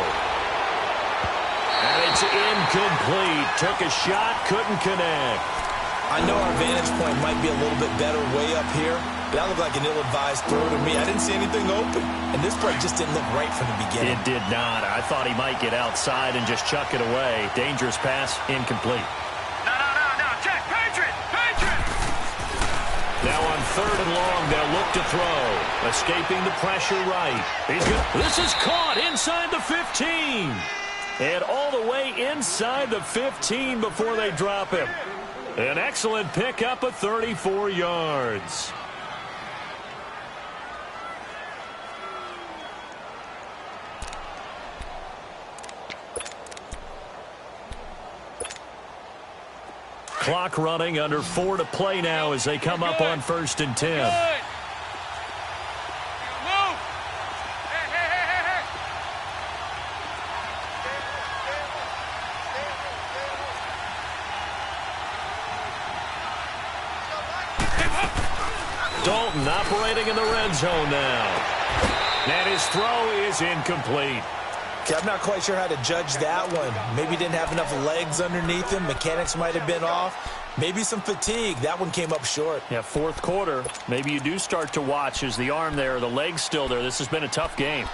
[SPEAKER 1] And it's incomplete. Took a shot, couldn't connect.
[SPEAKER 2] I know our vantage point might be a little bit better way up here, but that looked like an ill-advised throw to me. I didn't see anything open, and this play just didn't look right from the beginning.
[SPEAKER 1] It did not. I thought he might get outside and just chuck it away. Dangerous pass, incomplete.
[SPEAKER 3] No. Check, Patriot!
[SPEAKER 1] Now on 3rd and long, they'll look to throw. Escaping the pressure right. He's good. This is caught inside the 15. And all the way inside the 15 before they drop him. An excellent pickup of 34 yards. Clock running, under 4 to play now as they come up on 1st and 10. Dalton operating in the red zone now. And his throw is incomplete.
[SPEAKER 2] Okay, I'm not quite sure how to judge that one. Maybe he didn't have enough legs underneath him. Mechanics might have been off. Maybe some fatigue. That one came up short.
[SPEAKER 1] Yeah, fourth quarter. Maybe you do start to watch. Is the arm there, the leg's still there? This has been a tough game.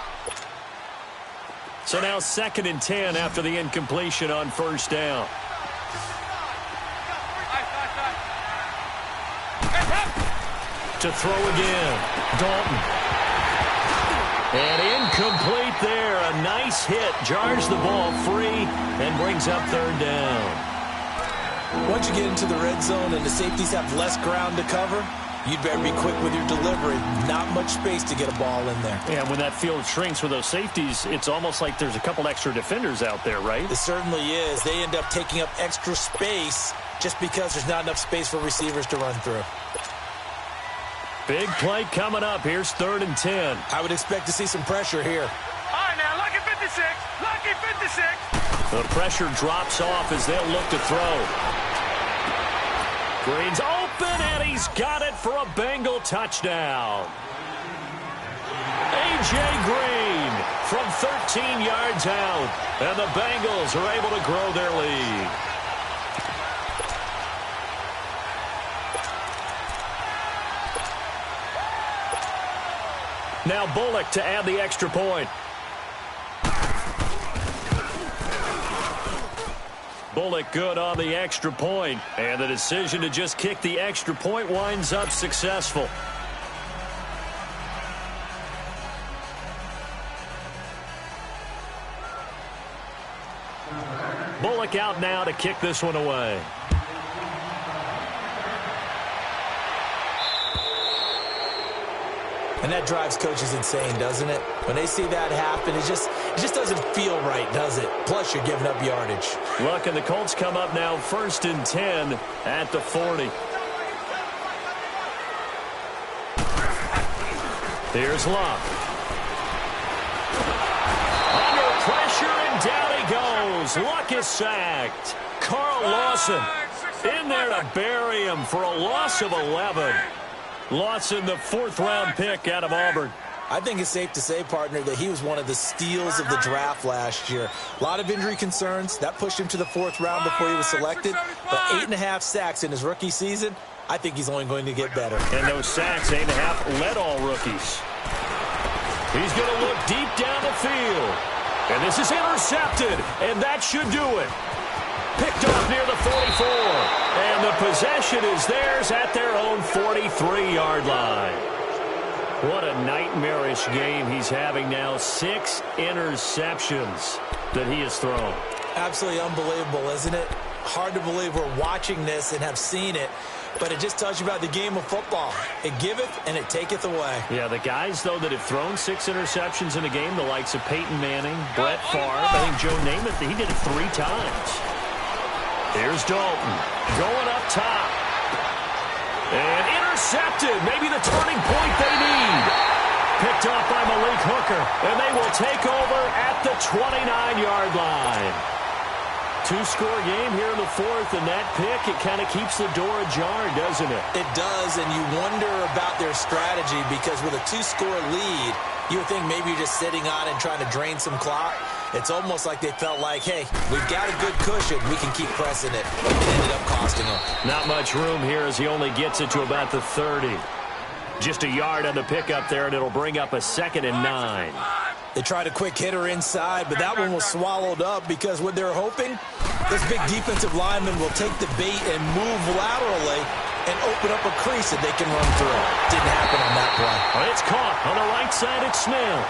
[SPEAKER 1] So now 2nd and 10 after the incompletion on first down. To throw again. Dalton. And incomplete there. A nice hit. Jars the ball free and brings up 3rd down.
[SPEAKER 2] Once you get into the red zone and the safeties have less ground to cover, you'd better be quick with your delivery. Not much space to get a ball in there.
[SPEAKER 1] Yeah, when that field shrinks with those safeties, it's almost like there's a couple extra defenders out there, right?
[SPEAKER 2] It certainly is. They end up taking up extra space just because there's not enough space for receivers to run through.
[SPEAKER 1] Big play coming up. Here's 3rd and 10.
[SPEAKER 2] I would expect to see some pressure here.
[SPEAKER 3] All right, now, lucky 56. Lucky 56.
[SPEAKER 1] The pressure drops off as they'll look to throw. Green's open, and he's got it for a Bengal touchdown. A.J. Green from 13 yards out, and the Bengals are able to grow their lead. Now Bullock to add the extra point. Bullock good on the extra point, and the decision to just kick the extra point winds up successful. Bullock out now to kick this one away.
[SPEAKER 2] And that drives coaches insane, doesn't it? When they see that happen, it just doesn't feel right, does it? Plus, you're giving up yardage.
[SPEAKER 1] Look, and the Colts come up now 1st and 10 at the 40. Here's Love. Under pressure, and down he goes. Luck is sacked. Carl Lawson in there to bury him for a loss of 11. Lawson, the 4th-round pick out of Auburn.
[SPEAKER 2] I think it's safe to say, partner, that he was one of the steals of the draft last year. A lot of injury concerns. That pushed him to the 4th round before he was selected. But 8.5 sacks in his rookie season, I think he's only going to get better.
[SPEAKER 1] And those sacks, 8.5, led all rookies. He's going to look deep down the field. And this is intercepted, and that should do it. Picked off near the 44. And the possession is theirs at their own 43-yard line. What a nightmarish game he's having now. 6 interceptions that he has thrown.
[SPEAKER 2] Absolutely unbelievable, isn't it? Hard to believe we're watching this and have seen it, but it just tells you about the game of football. It giveth and it taketh away.
[SPEAKER 1] Yeah, the guys, though, that have thrown 6 interceptions in a game, the likes of Peyton Manning, Brett Favre, I think Joe Namath, he did it 3 times. Here's Dalton going up top. And intercepted. Maybe the turning point they need. Picked off by Malik Hooker. And they will take over at the 29-yard line. 2-score game here in the 4th, and that pick, it kind of keeps the door ajar, doesn't it?
[SPEAKER 2] It does, and you wonder about their strategy because with a 2-score lead, you would think maybe you're just sitting on and trying to drain some clock. It's almost like they felt like, hey, we've got a good cushion. We can keep pressing it. It ended up costing them.
[SPEAKER 1] Not much room here as he only gets it to about the 30. Just a yard on the pickup there, and it'll bring up a 2nd and 9.
[SPEAKER 2] They tried a quick hitter inside, but that one was swallowed up because what they're hoping, this big defensive lineman will take the bait and move laterally and open up a crease that they can run through. Didn't happen on that play.
[SPEAKER 1] Well, it's caught on the right side at Smith.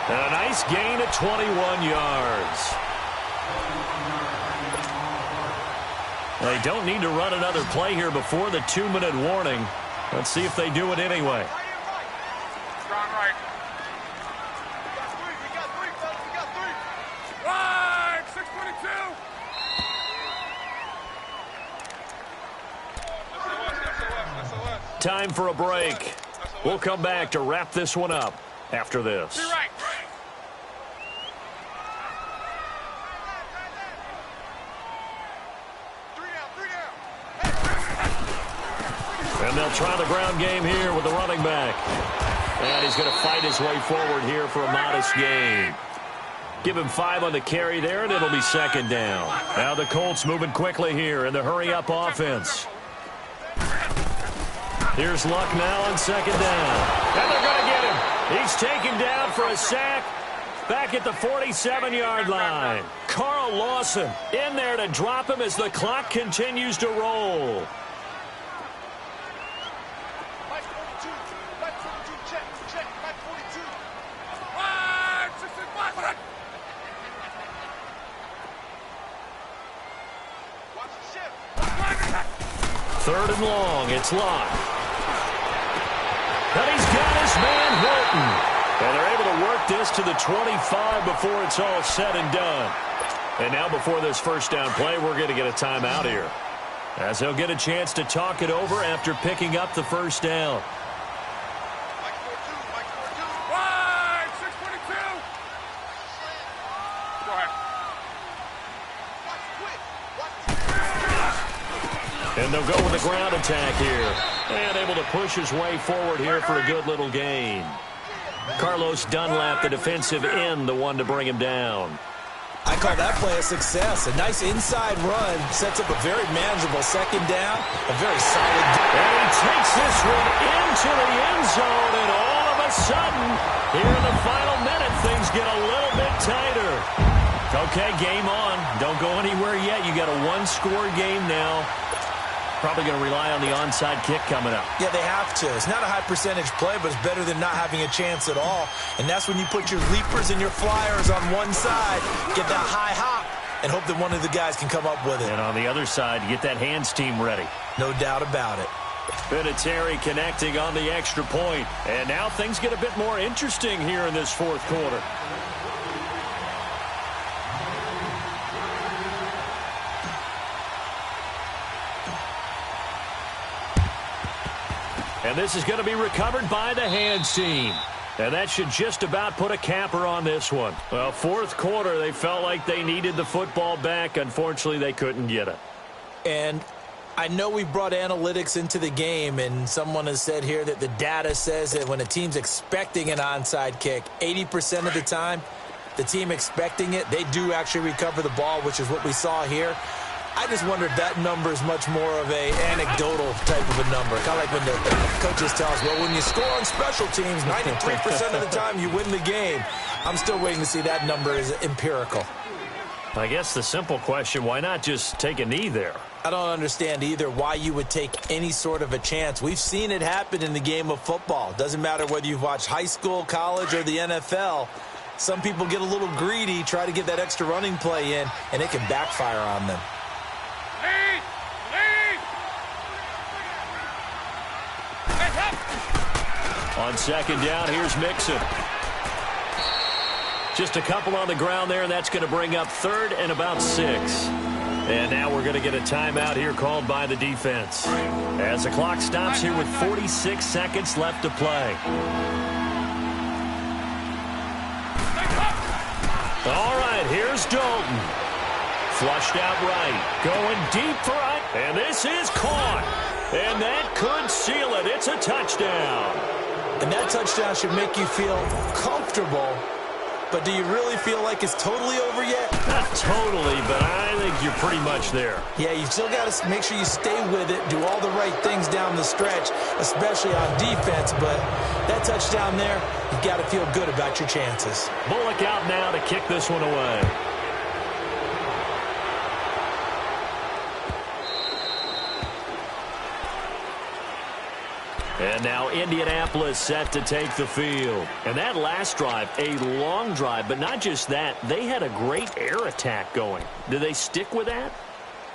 [SPEAKER 1] And a nice gain of 21 yards. They don't need to run another play here before the 2-minute warning. Let's see if they do it anyway.
[SPEAKER 3] Strong right. We got three, fellas. We got three. Right, 622. SOS.
[SPEAKER 1] Time for a break. We'll come back to wrap this one up after this.
[SPEAKER 3] You're right.
[SPEAKER 1] And And they'll try the ground game here with the running back. And he's going to fight his way forward here for a modest gain. Give him 5 on the carry there, and it'll be second down. Now the Colts moving quickly here in the hurry-up offense. Here's Luck now on second down. And they're going to get him. He's taken down for a sack back at the 47-yard line. Carl Lawson in there to drop him as the clock continues to roll. Third and long, it's Locke. And he's got his man Hilton. And they're able to work this to the 25 before it's all said and done. And now before this first down play, we're going to get a timeout here, as he'll get a chance to talk it over after picking up the first down. And they'll go with the ground attack here. And able to push his way forward here for a good little gain. Carlos Dunlap, the defensive end, the one to bring him down.
[SPEAKER 2] I call that play a success. A nice inside run sets up a very manageable second down. A very solid.
[SPEAKER 1] And he takes this one into the end zone. And all of a sudden, here in the final minute, things get a little bit tighter. Okay, game on. Don't go anywhere yet. You got a one-score game now. Probably going to rely on the onside kick coming up.
[SPEAKER 2] Yeah, they have to. It's not a high-percentage play, but it's better than not having a chance at all. And that's when you put your leapers and your flyers on one side, get that high hop, and hope that one of the guys can come up with it.
[SPEAKER 1] And on the other side, you get that hands team ready.
[SPEAKER 2] No doubt about it.
[SPEAKER 1] Vinatieri connecting on the extra point. And now things get a bit more interesting here in this fourth quarter. And this is going to be recovered by the hands team. And that should just about put a capper on this one. Well, fourth quarter, they felt like they needed the football back. Unfortunately, they couldn't get it.
[SPEAKER 2] And I know we brought analytics into the game, and someone has said here that the data says that when a team's expecting an onside kick, 80% of the time, the team expecting it, they do actually recover the ball, which is what we saw here. I just wonder if that number is much more of a anecdotal type of a number. Kind of like when the coaches tell us, well, when you score on special teams, 93% of the time you win the game. I'm still waiting to see that number is empirical.
[SPEAKER 1] I guess the simple question, why not just take a knee there?
[SPEAKER 2] I don't understand either why you would take any sort of a chance. We've seen it happen in the game of football. Doesn't matter whether you've watched high school, college, or the NFL. Some people get a little greedy, try to get that extra running play in, and it can backfire on them.
[SPEAKER 1] On second down, here's Mixon. Just a couple on the ground there, and that's going to bring up third and about 6. And now we're going to get a timeout here called by the defense, as the clock stops here with 46 seconds left to play. All right, here's Dalton. Flushed out right, going deep for right, and this is caught. And that could seal it. It's a touchdown.
[SPEAKER 2] And that touchdown should make you feel comfortable. But do you really feel like it's totally over yet?
[SPEAKER 1] Not totally, but I think you're pretty much there.
[SPEAKER 2] Yeah, you still got to make sure you stay with it, do all the right things down the stretch, especially on defense. But that touchdown there, you've got to feel good about your chances.
[SPEAKER 1] Bullock out now to kick this one away. And now Indianapolis set to take the field. And that last drive, a long drive, but not just that. They had a great air attack going. Do they stick with that?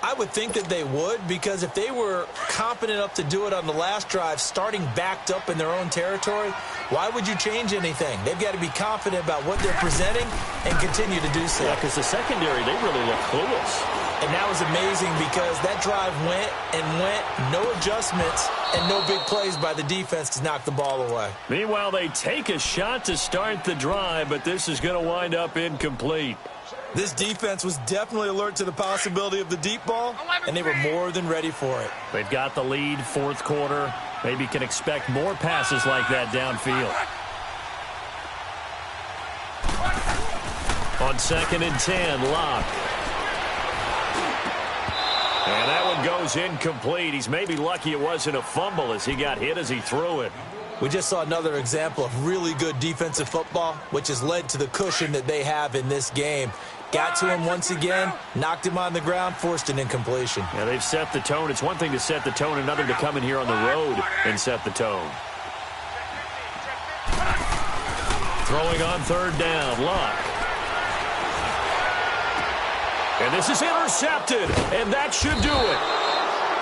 [SPEAKER 2] I would think that they would, because if they were confident enough to do it on the last drive, starting backed up in their own territory, why would you change anything? They've got to be confident about what they're presenting and continue to do so.
[SPEAKER 1] Yeah, because the secondary, they really look clueless.
[SPEAKER 2] And that was amazing because that drive went and went, no adjustments, and no big plays by the defense to knock the ball away.
[SPEAKER 1] Meanwhile, they take a shot to start the drive, but this is going to wind up incomplete.
[SPEAKER 2] This defense was definitely alert to the possibility of the deep ball, and they were more than ready for it.
[SPEAKER 1] They've got the lead, fourth quarter. Maybe can expect more passes like that downfield. On 2nd and 10, Locke. And that one goes incomplete. He's maybe lucky it wasn't a fumble as he got hit as he threw it.
[SPEAKER 2] We just saw another example of really good defensive football, which has led to the cushion that they have in this game. Got to him once again, knocked him on the ground, forced an incompletion.
[SPEAKER 1] Yeah, they've set the tone. It's one thing to set the tone, another to come in here on the road and set the tone. Throwing on 3rd down, Locke. And this is intercepted, and that should do it.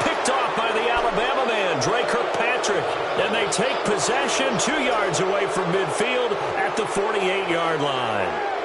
[SPEAKER 1] Picked off by the Alabama man, Dre Kirkpatrick. And they take possession 2 yards away from midfield at the 48-yard line.